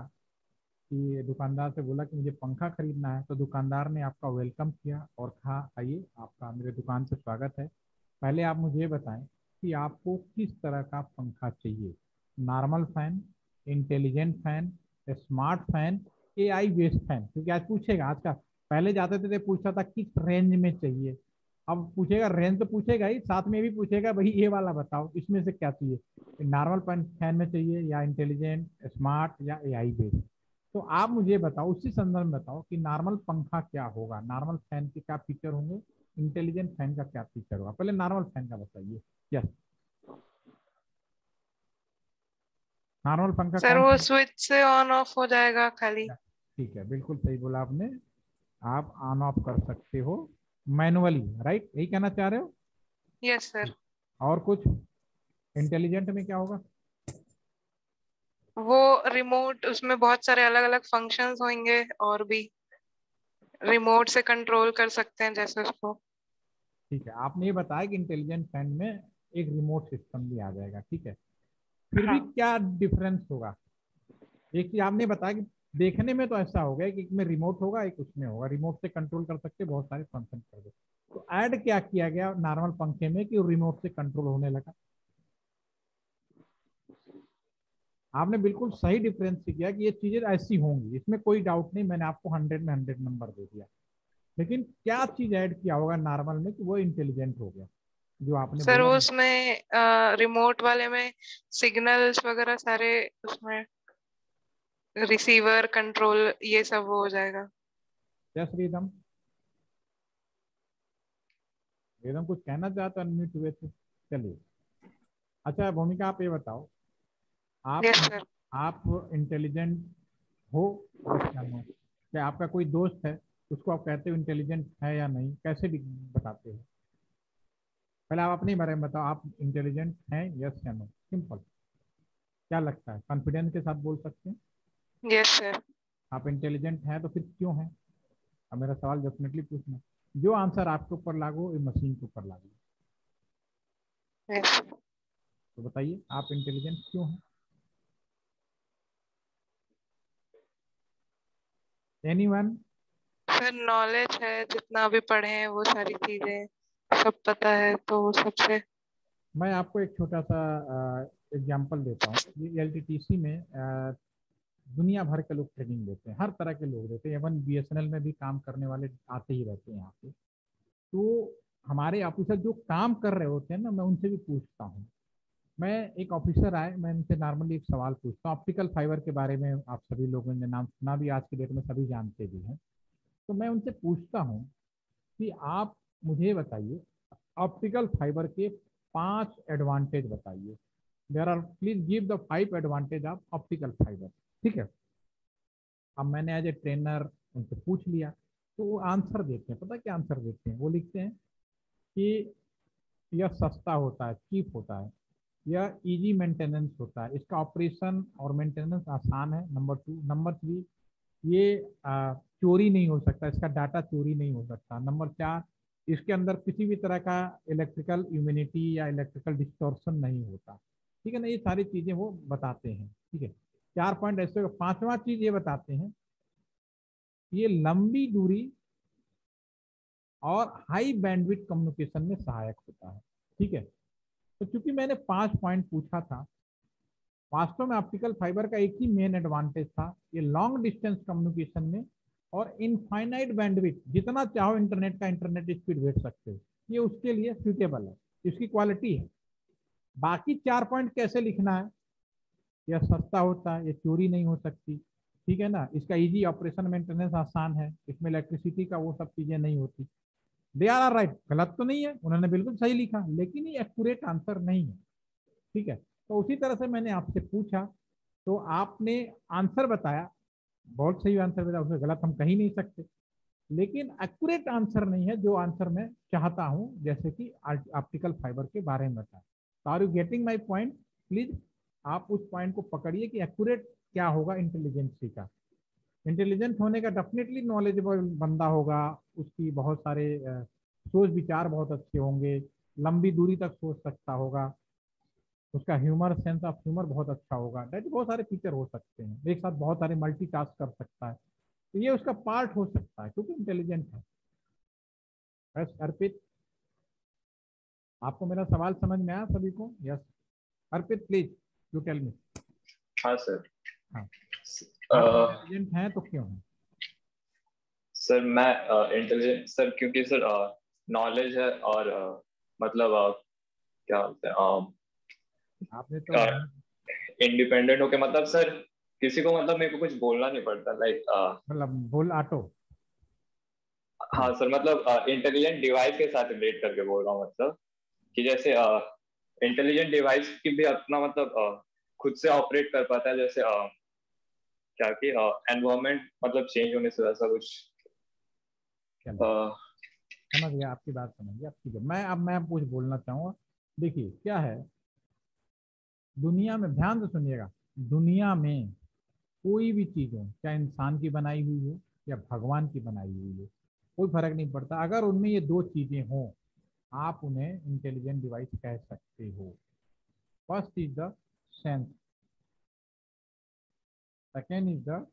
कि, दुकानदार से बोला कि मुझे पंखा खरीदना है, तो दुकानदार ने आपका वेलकम किया और कहा आइए, आपका मेरे दुकान पे स्वागत है। पहले आप मुझे बताएं कि आपको किस तरह का पंखा चाहिए, normal fan, intelligent fan, smart fan, AI based fan? क्योंकि आज पूछेगा, आज का, पहले जाते थे पूछता था किस रेंज में चाहिए, अब पूछेगा रेंज तो पूछेगा ही, साथ में भी पूछेगा भाई ये वाला बताओ इसमें से क्या चाहिए, नॉर्मल फैन में चाहिए या इंटेलिजेंट, स्मार्ट या एआई बेस्ड। तो आप मुझे बताओ, उसी संदर्भ में बताओ कि नॉर्मल पंखा क्या होगा, नॉर्मल फैन के क्या फीचर होंगे, इंटेलिजेंट फैन का क्या फीचर होगा? पहले नॉर्मल फैन का बताइए। यस, नॉर्मल पंखा सर वो स्विच से ऑन ऑफ हो जाएगा खाली। ठीक है, बिल्कुल सही बोला आपने, आप ऑन ऑफ कर सकते हो मैनुअली, राइट, यही कहना चाह रहे हो? Yes sir. और कुछ इंटेलिजेंट में क्या होगा? वो रिमोट, उसमें बहुत सारे अलग अलग फंक्शंस होंगे और भी रिमोट से कंट्रोल कर सकते हैं जैसे उसको। ठीक है, आपने ये बताया कि इंटेलिजेंट फैन में एक रिमोट सिस्टम भी आ जाएगा, ठीक है। फिर भी क्या डिफरेंस होगा? एक चीज आपने बताया कि देखने में तो ऐसा होगा कि एक में रिमोट होगा, एक उसमें होगा, रिमोट से कंट्रोल कर सकते, बहुत सारे फंक्शन कर दे। तो ऐड क्या किया गया नॉर्मल पंखे में कि रिमोट से कंट्रोल होने लगा? आपने बिल्कुल सही डिफरेंस किया कि ये चीजें ऐसी होंगी, इसमें कोई डाउट नहीं, मैंने आपको 100 में 100 नंबर दे दिया। लेकिन क्या चीज ऐड किया होगा नॉर्मल में कि वो इंटेलिजेंट हो गया, जो आपने सर बोला? उसमें रिमोट वाले में सिग्नल्स वगैरह सारे उसमें रिसीवर कंट्रोल ये सब हो जाएगा। यस रिदम, रिदम कुछ कहना चाहते हो? अनम्यूट हुए थे, चलिए। अच्छा भूमिका, आप ये बताओ, आप यस सर। आप इंटेलिजेंट हो या नो? क्या आपका कोई दोस्त है उसको आप कहते हो इंटेलिजेंट है या नहीं, कैसे बताते हो? पहले आप अपने बारे में बताओ, आप इंटेलिजेंट हैं यस या नो, सिंपल। क्या लगता है, कॉन्फिडेंस के साथ बोल सकते हैं? Yes sir. आप इंटेलिजेंट हैं तो फिर क्यों हैं? अब मेरा सवाल डेफिनेटली पूछना, जो आंसर आपके ऊपर लागू हो मशीन के ऊपर लागू। यस। तो बताइए आप इंटेलिजेंट क्यों हैं? एनीवन? सर नॉलेज है, जितना भी पढ़े हैं वो सारी चीजें सब पता है तो वो सबसे। मैं आपको एक छोटा सा एग्जांपल देता हूँ। ये एलटीटीसी में दुनिया भर के लोग ट्रेनिंग देते हैं, हर तरह के लोग देते हैं, इवन बीएसएनएल में भी काम करने वाले आते ही रहते हैं यहाँ पे। तो हमारे ऑफिसर जो काम कर रहे होते हैं ना, मैं उनसे भी पूछता हूँ। मैं एक ऑफिसर आए, मैं उनसे नॉर्मली एक सवाल पूछता हूँ, ऑप्टिकल फाइबर के बारे में आप सभी लोगों ने नाम सुना भी, आज की डेट में सभी जानते भी हैं। तो मैं उनसे पूछता हूँ कि आप मुझे बताइए ऑप्टिकल फाइबर के 5 एडवांटेज बताइए। There are, please give the 5 advantage of optical fibre. ठीक है, अब मैंने एज ए ट्रेनर उनसे पूछ लिया, तो वो आंसर देते हैं, पता क्या आंसर देते हैं? वो लिखते हैं कि यह सस्ता होता है, चीप होता है, यह इजी मेंटेनेंस होता है, इसका ऑपरेशन और मेंटेनेंस आसान है, नंबर 2। नंबर 3, ये चोरी नहीं हो सकता, इसका डाटा चोरी नहीं हो सकता। नंबर 4, इसके अंदर किसी भी तरह का इलेक्ट्रिकल ह्यूमिनिटी या इलेक्ट्रिकल डिस्टॉर्शन नहीं होता। ठीक है ना, ये सारी चीज़ें वो बताते हैं। ठीक है, 4 पॉइंट ऐसे। 5वां चीज़ ये बताते हैं, ये लंबी दूरी और हाई बैंडविड्थ कम्युनिकेशन में सहायक होता है। ठीक है, तो चूंकि मैंने 5 पॉइंट पूछा था, वास्तव में ऑप्टिकल फाइबर का एक ही मेन एडवांटेज था, ये लॉन्ग डिस्टेंस कम्युनिकेशन में और इनफाइनाइट बैंडविड्थ, जितना चाहो इंटरनेट का इंटरनेट स्पीड भेज सकते हो, ये उसके लिए सूटेबल है, इसकी क्वालिटी है। बाकी 4 पॉइंट कैसे लिखना है? यह सस्ता होता है, ये चोरी नहीं हो सकती, ठीक है ना, इसका इजी ऑपरेशन मेंटेनेंस आसान है, इसमें इलेक्ट्रिसिटी का वो सब चीजें नहीं होती। दे आर राइट, गलत तो नहीं है, उन्होंने बिल्कुल सही लिखा, लेकिन ये एक्यूरेट आंसर नहीं है। ठीक है, तो उसी तरह से मैंने आपसे पूछा, तो आपने आंसर बताया, बहुत सही आंसर बताया, उसमें गलत हम कही नहीं सकते, लेकिन एक्यूरेट आंसर नहीं है जो आंसर मैं चाहता हूं, जैसे कि ऑप्टिकल फाइबर के बारे में बताया। तो are you getting my point? Please आप उस पॉइंट को पकड़िए कि एक्यूरेट क्या होगा इंटेलिजेंसी का। इंटेलिजेंट होने का डेफिनेटली नॉलेजेबल बंदा होगा, उसकी बहुत सारे सोच विचार बहुत अच्छे होंगे, लंबी दूरी तक सोच सकता होगा, उसका ह्यूमर, सेंस ऑफ ह्यूमर बहुत अच्छा होगा, दैट बहुत सारे फीचर हो सकते हैं, एक साथ बहुत सारे मल्टीटास्क कर सकता है, तो ये उसका पार्ट हो सकता है क्योंकि इंटेलिजेंट है। बस अर्पित, आपको मेरा सवाल समझ में आया सभी को? Yes Arpit, please you tell me. हाँ सर। हाँ, इंटेलिजेंट हैं तो क्यों हैं? सर मैं इंटेलिजेंट सर क्योंकि सर नॉलेज है और मतलब क्या बोलते हैं, आपने तो इंडिपेंडेंट होके, मतलब सर किसी को मतलब मेरे को कुछ बोलना नहीं पड़ता, लाइक मतलब बोल ऑटो। हाँ सर, मतलब इंटेलिजेंट डिवाइस के साथ रिलेट करके बोल रहा हूँ, मतलब कि जैसे इंटेलिजेंट डिवाइस की भी अपना मतलब खुद से ऑपरेट कर पाता है, जैसे क्या कि एनवायरमेंट मतलब चेंज होने से वैसा कुछ। समझ गया, आपकी बात समझ गया। ठीक है, मैं कुछ बोलना चाहूँगा। देखिए क्या है, दुनिया में ध्यान से सुनिएगा, दुनिया में कोई भी चीज हो, चाहे इंसान की बनाई हुई हो या भगवान की बनाई हुई हो, कोई फर्क नहीं पड़ता, अगर उनमें ये दो चीजें हों आप उन्हें इंटेलिजेंट डिवाइस कह सकते हो। First is the sense, second is the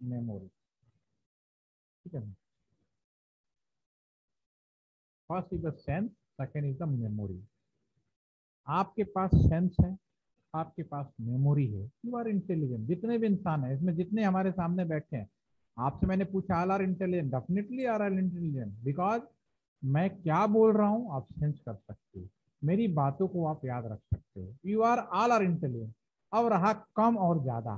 memory. ठीक है, first is the sense, second is the memory. आपके पास सेंस है, आपके पास मेमोरी है, यू आर इंटेलिजेंट। जितने भी इंसान है इसमें, जितने हमारे सामने बैठे हैं, आपसे मैंने पूछा all are intelligent, definitely are are intelligent, because मैं क्या बोल रहा हूँ आप सेंस कर सकते हो, मेरी बातों को आप याद रख सकते हो, you are all are intelligent. अब रहा कम और ज्यादा,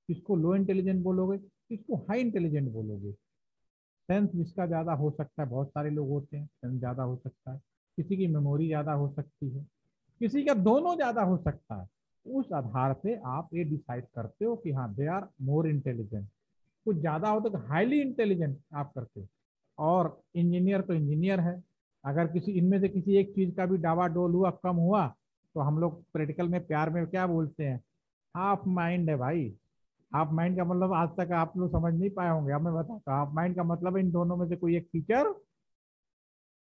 किसको लो इंटेलिजेंट बोलोगे, किसको हाई इंटेलिजेंट बोलोगे। सेंस जिसका ज्यादा हो सकता है, बहुत सारे लोग होते हैं सेंस ज्यादा हो सकता है, किसी की मेमोरी ज्यादा हो सकती है, किसी का दोनों ज्यादा हो सकता है। उस आधार पे आप ये डिसाइड करते हो कि हाँ दे आर मोर इंटेलिजेंट। कुछ ज्यादा हो तो हाईली इंटेलिजेंट आप करते हो। और इंजीनियर तो इंजीनियर है, अगर किसी इनमें से किसी एक चीज का भी डावाडोल हुआ, कम हुआ, तो हम लोग प्रैक्टिकल में प्यार में क्या बोलते हैं, हाफ माइंड है भाई। हाफ माइंड का मतलब आज तक आप लोग समझ नहीं पाए होंगे, अब मैं बताता हूँ। हाफ माइंड का मतलब इन दोनों में से कोई एक फीचर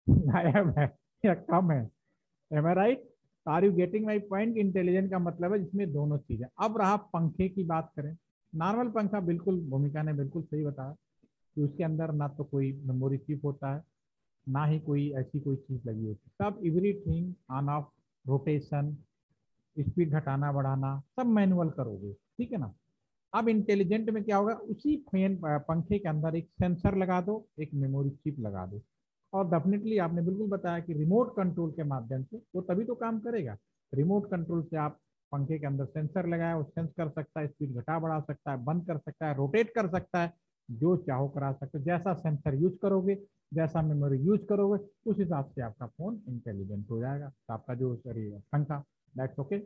गायब है या कम है। Am I right? Are you getting my point? Intelligent का मतलब है जिसमें दोनों चीजें। अब रहा पंखे की बात करें, नॉर्मल पंखा, बिल्कुल भूमिका ने बिल्कुल सही बताया कि उसके अंदर ना तो कोई मेमोरी चिप होता है, ना ही कोई ऐसी कोई चीज लगी होती, सब everything on off, rotation, speed घटाना बढ़ाना सब मैनुअल करोगे। ठीक है ना। अब इंटेलिजेंट में क्या होगा, उसी फैन पंखे के अंदर एक सेंसर लगा दो, एक मेमोरी चिप लगा दो, और डेफिनेटली आपने बिल्कुल बताया कि रिमोट कंट्रोल के माध्यम से वो तभी तो काम करेगा। रिमोट कंट्रोल से आप पंखे के अंदर सेंसर लगाया, वो सेंस कर सकता है, स्पीड घटा बढ़ा सकता है, बंद कर सकता है, रोटेट कर सकता है, जो चाहो करा सकते हो। जैसा सेंसर यूज करोगे, जैसा मेमोरी यूज करोगे, उस हिसाब से आपका फोन इंटेलिजेंट हो जाएगा, तो आपका जो पंखा। That's okay.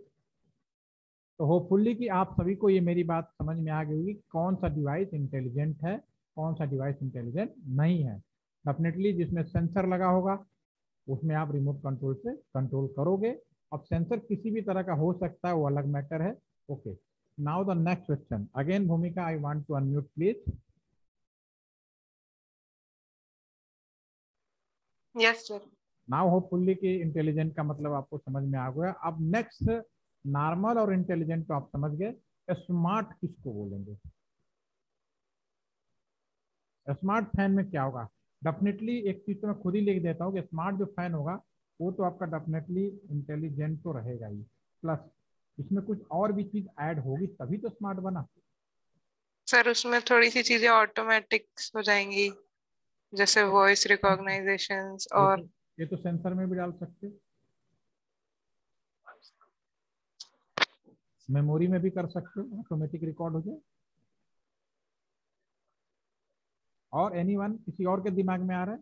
तो होपफुली कि आप सभी को ये मेरी बात समझ में आ गई होगी, कौन सा डिवाइस इंटेलिजेंट है, कौन सा डिवाइस इंटेलिजेंट नहीं है। डेफिनेटली जिसमें सेंसर लगा होगा उसमें आप रिमोट कंट्रोल से कंट्रोल करोगे। अब सेंसर किसी भी तरह का हो सकता है, वो अलग मैटर है। Okay, now the next question again Bhumika, I want to unmute please. Yes sir. Now hopefully कि इंटेलिजेंट का मतलब आपको समझ में आ गया। अब नेक्स्ट, नॉर्मल और इंटेलिजेंट तो आप समझ गए, स्मार्ट किसको बोलेंगे। स्मार्ट फैन में क्या होगा, डेफिनेटली एक चीज तो मैं खुद ही लिख देता हूँ कि स्मार्ट जो फैन होगा वो तो आपका डेफिनेटली इंटेलिजेंट तो रहेगा ही, प्लस इसमें कुछ और भी चीज ऐड होगी तभी तो स्मार्ट बना। सर उसमें थोड़ी सी चीजें ऑटोमेटिक हो जाएंगी, जैसे वॉइस रिकॉग्नाइजेशन और ये तो सेंसर में भी डाल सकते, मेमोरी में भी कर सकते हो, ऑटोमेटिक रिकॉर्ड हो जाए। और एनीवन, किसी और के दिमाग में आ रहा है?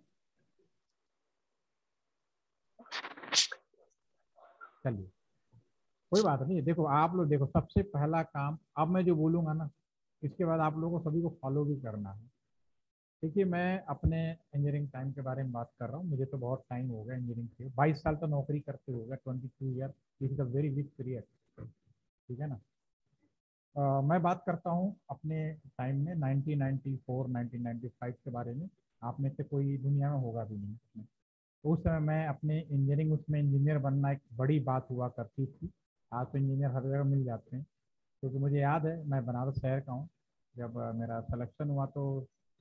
चलिए कोई बात नहीं, देखो आप लोग देखो, सबसे पहला काम, अब मैं जो बोलूंगा ना इसके बाद आप लोगों को सभी को फॉलो भी करना है। देखिए मैं अपने इंजीनियरिंग टाइम के बारे में बात कर रहा हूँ, मुझे तो बहुत टाइम हो गया इंजीनियरिंग के, 22 साल तो नौकरी करते हो गया, 22 year, this is a very big period. ठीक है ना। मैं बात करता हूँ अपने टाइम में 1994 1995 के बारे में, आप में से कोई दुनिया में होगा भी नहीं उसमें। तो उस समय मैं अपने इंजीनियरिंग, उसमें इंजीनियर बनना एक बड़ी बात हुआ करती थी। आज तो इंजीनियर हर जगह मिल जाते हैं, क्योंकि मुझे याद है मैं बनारस शहर का हूँ, जब मेरा सिलेक्शन हुआ तो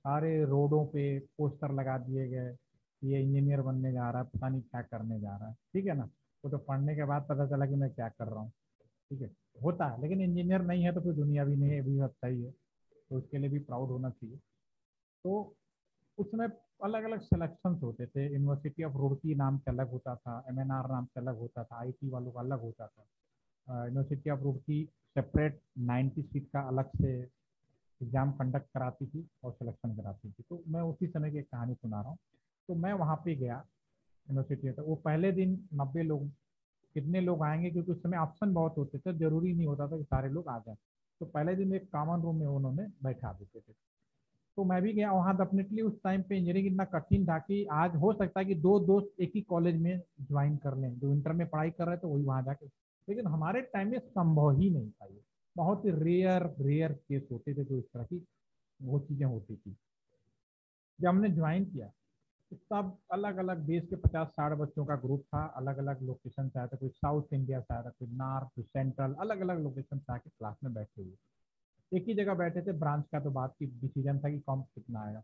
सारे रोडों पे पोस्टर लगा दिए गए, ये इंजीनियर बनने जा रहा है, पता नहीं क्या करने जा रहा है। ठीक है ना। वो तो पढ़ने के बाद पता चला कि मैं क्या कर रहा हूँ। ठीक है, होता है, लेकिन इंजीनियर नहीं है तो फिर दुनिया भी नहीं है, भी अच्छा ही है, तो उसके लिए भी प्राउड होना चाहिए। तो उस समय अलग अलग सिलेक्शंस होते थे, यूनिवर्सिटी ऑफ रुड़की नाम से अलग होता था, एमएनआर नाम से अलग होता था, आईटी वालों का अलग होता था। University of Roorkee separate 90 seat का अलग से एग्जाम कंडक्ट कराती थी और सिलेक्शन कराती थी। तो मैं उसी समय की एक कहानी सुना रहा हूँ। तो मैं वहाँ पे गया यूनिवर्सिटी में, तो वो पहले दिन 90 लोग, कितने लोग आएंगे, क्योंकि उस समय ऑप्शन बहुत होते थे, जरूरी नहीं होता था कि सारे लोग आ जाए। तो पहले दिन एक कॉमन रूम में उन्होंने बैठा देते थे। तो मैं भी गया वहाँ। डेफिनेटली उस टाइम पे इंजीनियरिंग इतना कठिन था कि आज हो सकता है कि दो दोस्त एक ही कॉलेज में ज्वाइन कर लें, जो इंटर में पढ़ाई कर रहे थे वही वहाँ जाके, लेकिन हमारे टाइम में संभव ही नहीं था ये। बहुत ही रेयर केस होते थे जो इस तरह की वो चीज़ें होती थी। जब हमने ज्वाइन किया तो सब अलग अलग देश के 50-60 बच्चों का ग्रुप था, अलग अलग लोकेशन से आया था, कोई साउथ इंडिया से आया था, कोई नॉर्थ, कोई सेंट्रल, अलग अलग लोकेशन से आके क्लास में बैठे हुए। एक ही जगह बैठे थे, ब्रांच का तो बात की डिसीजन था कि कौन कितना आएगा।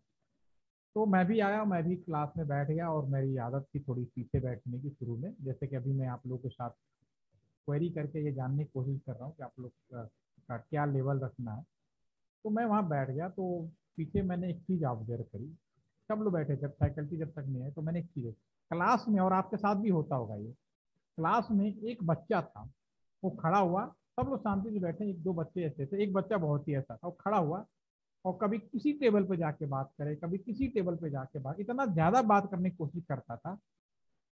तो मैं भी आया, मैं भी क्लास में बैठ गया और मेरी आदत थी थोड़ी पीछे बैठने की शुरू में, जैसे कि अभी मैं आप लोगों के साथ क्वेरी करके ये जानने की कोशिश कर रहा हूँ कि आप लोग का क्या लेवल रखना है। तो मैं वहाँ बैठ गया, तो पीछे मैंने एक चीज़ ऑब्जर्व करी, सब लोग बैठे जब फैकल्टी जब तक नहीं आए, तो मैंने एक चीज़ क्लास में, और आपके साथ भी होता होगा ये, क्लास में एक बच्चा था, वो खड़ा हुआ, सब लोग शांति से बैठे, एक दो बच्चे ऐसे थे, एक बच्चा बहुत ही ऐसा था, वो खड़ा हुआ और कभी किसी टेबल पे जाके बात करे, कभी किसी टेबल पे जाके बात, इतना ज्यादा बात करने की कोशिश करता था।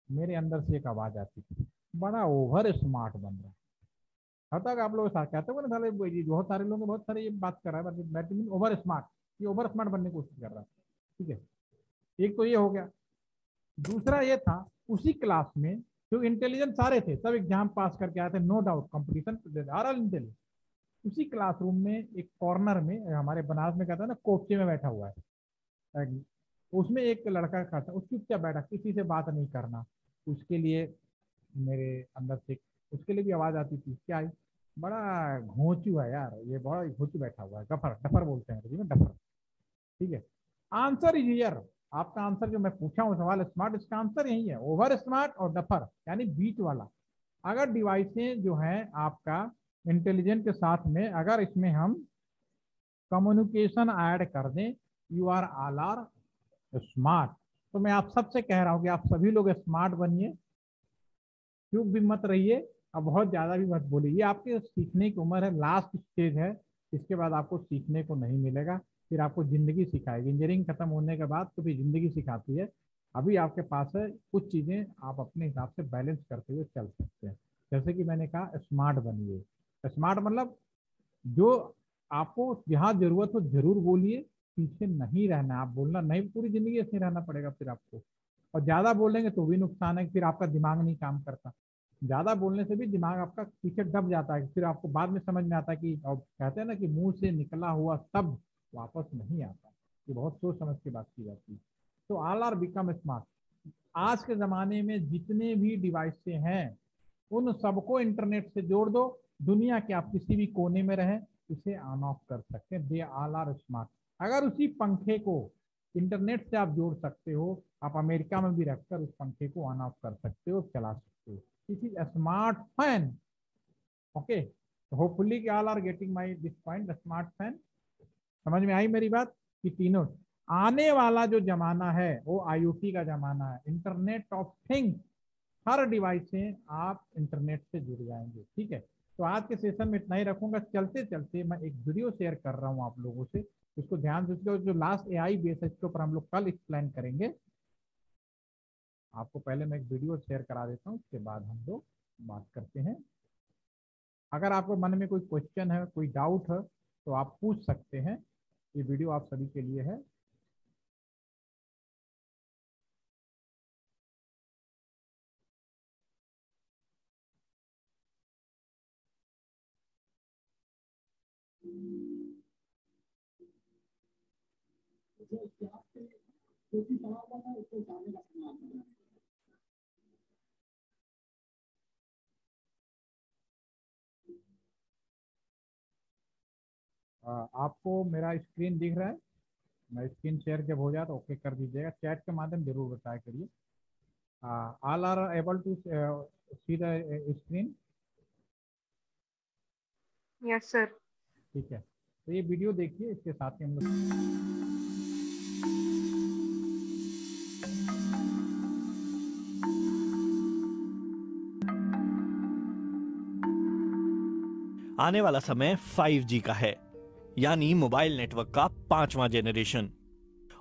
मेरे अंदर से एक आवाज आती थी, बड़ा ओवर स्मार्ट बन रहा है। हद तक आप लोग कहते हो ना, साले बहुत सारे लोग बहुत सारे ये बात कर रहा है, ओवर स्मार्ट, ये ओवर स्मार्ट बनने की कोशिश कर रहा है। ठीक है, एक तो ये हो गया। दूसरा ये था, उसी क्लास में जो इंटेलिजेंट सारे थे, सब एग्जाम पास करके आए थे, no doubt, competition are intelligent. उसी क्लासरूम में एक कॉर्नर में, हमारे बनारस में कहता है ना, कोपचे में बैठा हुआ है, उसमें एक लड़का खड़ा था, उसकी चुपचाप बैठा, किसी से बात नहीं करना। उसके लिए मेरे अंदर से उसके लिए भी आवाज आती थी, क्या है, बड़ा घोंचू है यार, ये बड़ा घोंचू बैठा हुआ है, डफर डफर बोलते हैं जी में, डफर। ठीक है, आंसर इज हियर। आपका आंसर जो मैं पूछा हूँ सवाल स्मार्ट, इसका आंसर यही है, ओवर स्मार्ट और डफर, यानी बीच वाला। अगर डिवाइसें जो है आपका इंटेलिजेंट के साथ में, अगर इसमें हम कम्युनिकेशन ऐड कर दें, you are all are smart. तो मैं आप सबसे कह रहा हूं कि आप सभी लोग स्मार्ट बनिए, चुप भी मत रहिए और बहुत ज्यादा भी मत बोलिए। ये आपके सीखने की उम्र है, लास्ट स्टेज है, इसके बाद आपको सीखने को नहीं मिलेगा, फिर आपको जिंदगी सिखाएगी। इंजीनियरिंग खत्म होने के बाद तो फिर जिंदगी सिखाती है। अभी आपके पास है कुछ चीजें, आप अपने हिसाब से बैलेंस करते हुए चल सकते हैं। जैसे कि मैंने कहा, स्मार्ट बनिए। स्मार्ट मतलब जो आपको जहाँ जरूरत हो जरूर बोलिए, पीछे नहीं रहना। आप बोलना नहीं, पूरी जिंदगी ऐसे रहना पड़ेगा फिर आपको। और ज्यादा बोलेंगे तो भी नुकसान है, फिर आपका दिमाग नहीं काम करता। ज्यादा बोलने से भी दिमाग आपका पीछे दब जाता है, फिर आपको बाद में समझ में आता है कि, और कहते हैं ना कि मुंह से निकला हुआ शब्द वापस नहीं आता। ये बहुत सोच समझ के बात की जाती है। तो ऑल आर बिकम स्मार्ट। आज के ज़माने में जितने भी डिवाइसें हैं, उन सबको इंटरनेट से जोड़ दो, दुनिया के आप किसी भी कोने में रहें, इसे ऑन ऑफ कर सकते हैं। They all are smart. अगर उसी पंखे को इंटरनेट से आप जोड़ सकते हो, आप अमेरिका में भी रखकर उस पंखे को ऑन ऑफ कर सकते हो, चला सकते हो। This is smart fan. Okay, hopefully all are getting my this point, smart fan. समझ में आई मेरी बात? कि तीनों आने वाला जो जमाना है वो IoT का जमाना है, internet of things. Her device से आप इंटरनेट से जुड़ जाएंगे। ठीक है, तो आज के सेशन में इतना ही रखूंगा। चलते चलते मैं एक वीडियो शेयर कर रहा हूं आप लोगों से, उसको ध्यान से, जो लास्ट AI बेस है, इसके ऊपर हम लोग कल एक्सप्लेन करेंगे। आपको पहले मैं एक वीडियो शेयर करा देता हूँ, उसके बाद हम लोग बात करते हैं। अगर आपको मन में कोई क्वेश्चन है, कोई डाउट है, तो आप पूछ सकते हैं। ये वीडियो आप सभी के लिए है। आपको मेरा स्क्रीन दिख रहा है? मैं स्क्रीन शेयर जब हो जाए तो ओके कर दीजिएगा, चैट के माध्यम जरूर बताया करिए। All are able to see the screen? Yes sir. ठीक है, तो ये वीडियो देखिए, इसके साथ ही हम लोग आने वाला समय 5G का है, यानी मोबाइल नेटवर्क का 5वां जेनरेशन।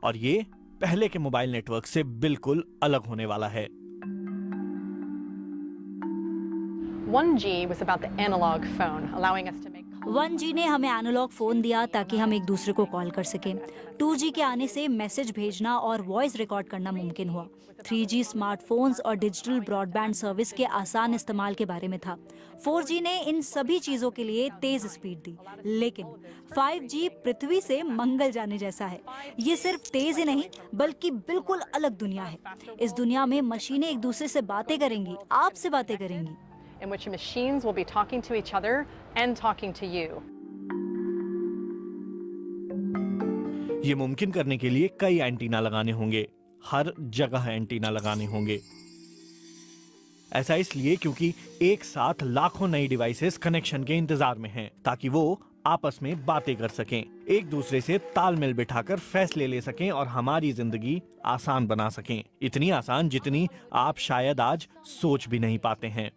और ये पहले के मोबाइल नेटवर्क से बिल्कुल अलग होने वाला है। 1G was about the analog phone, allowing us to make 1G ने हमें एनालॉग फोन दिया ताकि हम एक दूसरे को कॉल कर सकें। 2G के आने से मैसेज भेजना और वॉइस रिकॉर्ड करना मुमकिन हुआ। 3G स्मार्टफोन्स और डिजिटल ब्रॉडबैंड सर्विस के आसान इस्तेमाल के बारे में था। 4G ने इन सभी चीजों के लिए तेज स्पीड दी, लेकिन 5G पृथ्वी से मंगल जाने जैसा है। ये सिर्फ तेज ही नहीं बल्कि बिल्कुल अलग दुनिया है। इस दुनिया में मशीनें एक दूसरे से बातें करेंगी, आपसे बातें करेंगी। In which machines will be talking to each other and talking to you. ये मुमकिन करने के लिए कई एंटीना लगाने होंगे, हर जगह एंटीना लगाने होंगे। ऐसा इसलिए क्योंकि एक साथ लाखों नई डिवाइसेस कनेक्शन के इंतजार में हैं, ताकि वो आपस में बातें कर सकें, एक दूसरे से तालमेल बिठाकर फैसले ले सकें और हमारी जिंदगी आसान बना सकें। इतनी आसान जितनी आप शायद आज सोच भी नहीं पाते हैं।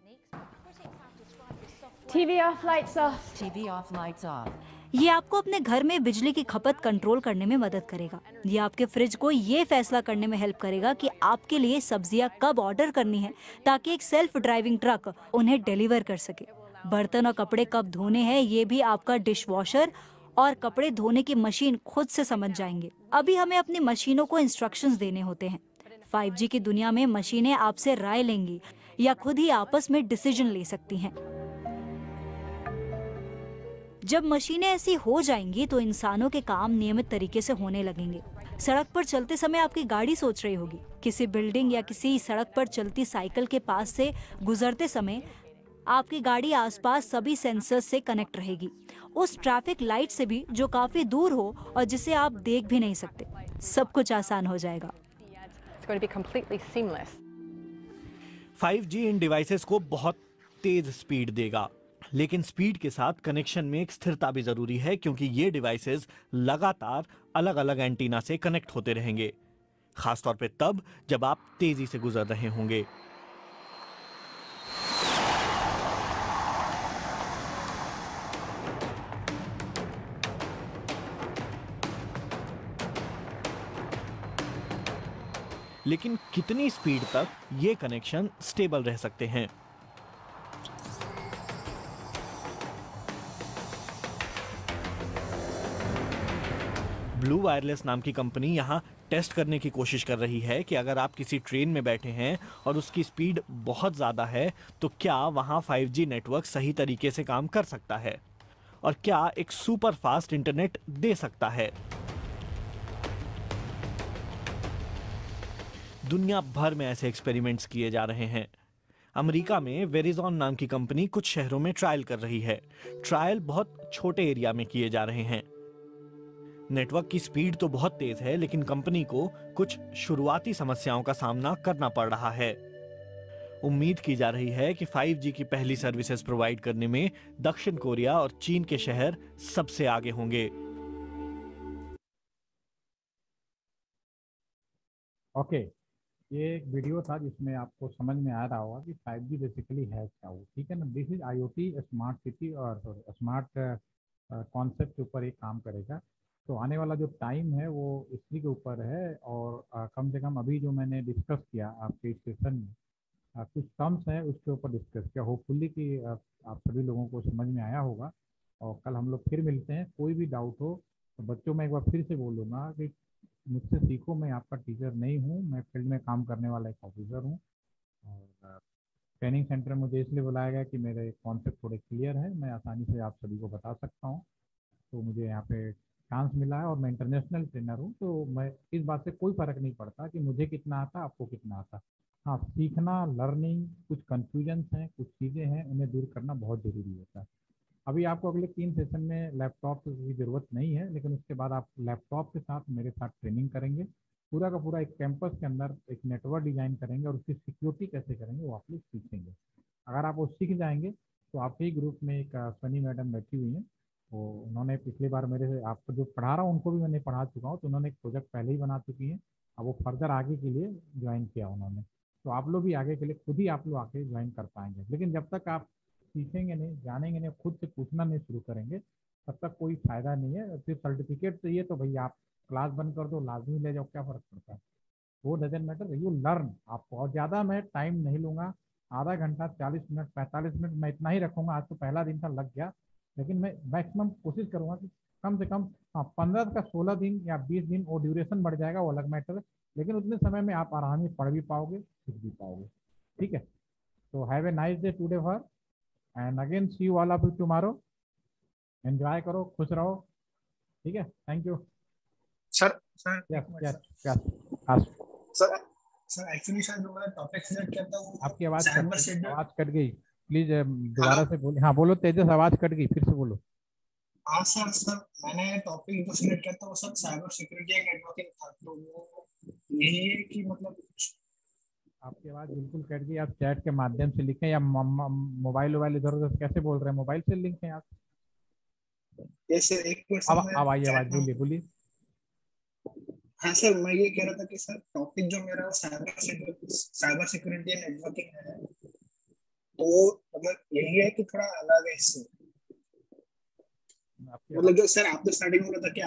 TV off, lights off. TV off, lights off. ये आपको अपने घर में बिजली की खपत कंट्रोल करने में मदद करेगा। ये आपके फ्रिज को ये फैसला करने में हेल्प करेगा कि आपके लिए सब्जियां कब ऑर्डर करनी है, ताकि एक सेल्फ ड्राइविंग ट्रक उन्हें डिलीवर कर सके। बर्तन और कपड़े कब धोने हैं ये भी आपका डिश वॉशर और कपड़े धोने की मशीन खुद से समझ जाएंगे। अभी हमें अपनी मशीनों को इंस्ट्रक्शंस देने होते हैं। 5G की दुनिया में मशीनें आपसे राय लेंगी या खुद ही आपस में डिसीजन ले सकती हैं। जब मशीनें ऐसी हो जाएंगी तो इंसानों के काम नियमित तरीके से होने लगेंगे। सड़क पर चलते समय आपकी गाड़ी सोच रही होगी, किसी बिल्डिंग या किसी सड़क पर चलती साइकिल के पास से गुजरते समय आपकी गाड़ी आसपास सभी सेंसर्स से कनेक्ट रहेगी, उस ट्रैफिक लाइट से भी जो काफी दूर हो और जिसे आप देख भी नहीं सकते। सब कुछ आसान हो जाएगा। 5G इन डिवाइसेस को बहुत तेज स्पीड देगा, लेकिन स्पीड के साथ कनेक्शन में एक स्थिरता भी जरूरी है, क्योंकि ये डिवाइसेस लगातार अलग अलग एंटीना से कनेक्ट होते रहेंगे, खासतौर पे तब जब आप तेजी से गुजर रहे होंगे। लेकिन कितनी स्पीड तक ये कनेक्शन स्टेबल रह सकते हैं? ब्लू वायरलेस नाम की कंपनी यहाँ टेस्ट करने की कोशिश कर रही है कि अगर आप किसी ट्रेन में बैठे हैं और उसकी स्पीड बहुत ज़्यादा है तो क्या वहाँ 5G नेटवर्क सही तरीके से काम कर सकता है और क्या एक सुपर फास्ट इंटरनेट दे सकता है। दुनिया भर में ऐसे एक्सपेरिमेंट्स किए जा रहे हैं। अमेरिका में वेरिजॉन नाम की कंपनी कुछ शहरों में ट्रायल कर रही है। ट्रायल बहुत छोटे एरिया में किए जा रहे हैं। नेटवर्क की स्पीड तो बहुत तेज है, लेकिन कंपनी को कुछ शुरुआती समस्याओं का सामना करना पड़ रहा है। उम्मीद की जा रही है कि 5G की पहली सर्विसेज प्रोवाइड करने में दक्षिण कोरिया और चीन के शहर सबसे आगे होंगे। ओके, ये एक वीडियो था जिसमें आपको समझ में आ रहा होगा कि 5G बेसिकली है क्या वो, ठीक है ना। This is IoT smart city और स्मार्ट कॉन्सेप्ट के ऊपर एक काम करेगा। तो आने वाला जो टाइम है वो इसी के ऊपर है और कम से कम अभी जो मैंने डिस्कस किया आपके इस सेशन में कुछ टर्म्स हैं उसके ऊपर डिस्कस किया। होपफुली कि आप सभी लोगों को समझ में आया होगा और कल हम लोग फिर मिलते हैं। कोई भी डाउट हो तो बच्चों में एक बार फिर से बोलूँगा कि मुझसे सीखो, मैं आपका टीचर नहीं हूँ, मैं फील्ड में काम करने वाला एक ऑफिसर हूँ और ट्रेनिंग सेंटर में मुझे इसलिए बुलाया गया कि मेरे कॉन्सेप्ट थोड़े क्लियर है, मैं आसानी से आप सभी को बता सकता हूँ। तो मुझे यहाँ पे चांस मिला है और मैं इंटरनेशनल ट्रेनर हूँ, तो मैं इस बात से कोई फ़र्क नहीं पड़ता कि मुझे कितना आता आपको कितना आता। हाँ, सीखना, लर्निंग, कुछ कन्फ्यूजन्स हैं, कुछ चीज़ें हैं, उन्हें दूर करना बहुत ज़रूरी होता है। अभी आपको अगले 3 सेशन में लैपटॉप की ज़रूरत नहीं है, लेकिन उसके बाद आप लैपटॉप के साथ मेरे साथ ट्रेनिंग करेंगे। पूरा का पूरा एक कैंपस के अंदर एक नेटवर्क डिज़ाइन करेंगे और उसकी सिक्योरिटी कैसे करेंगे वो आप लोग सीखेंगे। अगर आप वो सीख जाएंगे तो आपके ही ग्रुप में एक सनी मैडम बैठी हुई हैं, वो उन्होंने पिछली बार मेरे से आपको जो पढ़ा रहा हूँ उनको भी मैंने पढ़ा चुका हूँ, तो उन्होंने एक प्रोजेक्ट पहले ही बना चुकी हैं। अब वो फर्दर आगे के लिए ज्वाइन किया उन्होंने, तो आप लोग भी आगे के लिए खुद ही आप लोग आके ज्वाइन कर पाएंगे। लेकिन जब तक आप सीखेंगे नहीं, जानेंगे नहीं, खुद से पूछना नहीं शुरू करेंगे, तब तक कोई फायदा नहीं है। फिर सर्टिफिकेट चाहिए तो भैया आप क्लास बंद कर दो, लाजमी ले जाओ, क्या फ़र्क पड़ता है, वो डजंट मैटर, यू लर्न। आपको और ज़्यादा मैं टाइम नहीं लूँगा, आधा घंटा, 40 मिनट, 45 मिनट मैं इतना ही रखूँगा। आज तो पहला दिन था, लग गया, लेकिन मैं मैक्सिमम कोशिश करूंगा कि कम से कम 15 का 16 दिन या 20 दिन वो ड्यूरेशन बढ़ जाएगा, वो अलग मैटर है, लेकिन उतने समय में आप आराम से पढ़ भी पाओगे, सीख भी पाओगे। ठीक है, तो have a nice day today for, and again see you all of you tomorrow. Enjoy करो, खुश रहो। ठीक है, thank you sir. Sir actually sir जो मैंने टॉपिक सिलेक्ट किया था वो आपकी आवाज कट गई, प्लीज दोबारा से बोले। हाँ बोलो तेजस, आवाज कट गई, फिर से बोलो। हाँ सर मैंने टॉपिक जो सिलेक्ट किया था वो sir cyber security and networking था, तो वो यही है कि मतलब आपकी आवाज बिल्कुल कट गई। आप चैट के माध्यम से लिखें या मोबाइल इधर उधर कैसे बोल रहे हैं, मोबाइल से लिखें आप? यस सर, एक अब आइए आवाज, बोलिए। हाँ सर, मैं ये कह रहा था कि सर टॉपिक जो मेरा साइबर सिक्योरिटी एंड नेटवर्किंग है, तो मतलब यही है कि थोड़ा अलग है इससे। मतलब जो सर आपने स्टार्टिंग में बोला था कि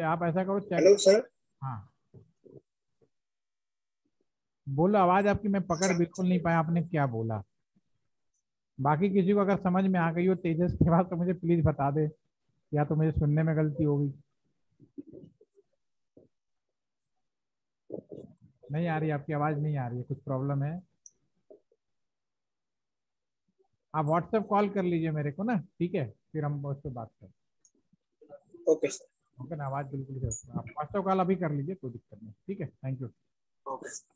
आप ऐसा करो चैट। Hello sir. हाँ बोलो, आवाज आपकी मैं पकड़ बिल्कुल नहीं पाया, आपने क्या बोला। बाकी किसी को अगर समझ में आ गई हो तेजस की बात तो मुझे प्लीज बता दे, या तो मुझे सुनने में गलती होगी। नहीं आ रही आपकी आवाज, नहीं आ रही है, कुछ प्रॉब्लम है। आप व्हाट्सएप कॉल कर लीजिए मेरे को ना, ठीक है, फिर हम उस पर बात करें। Okay sir. ओके ना, आवाज बिल्कुल। आप व्हाट्सएप कॉल अभी कर लीजिए, कोई दिक्कत नहीं। ठीक है, थैंक यू। ओके।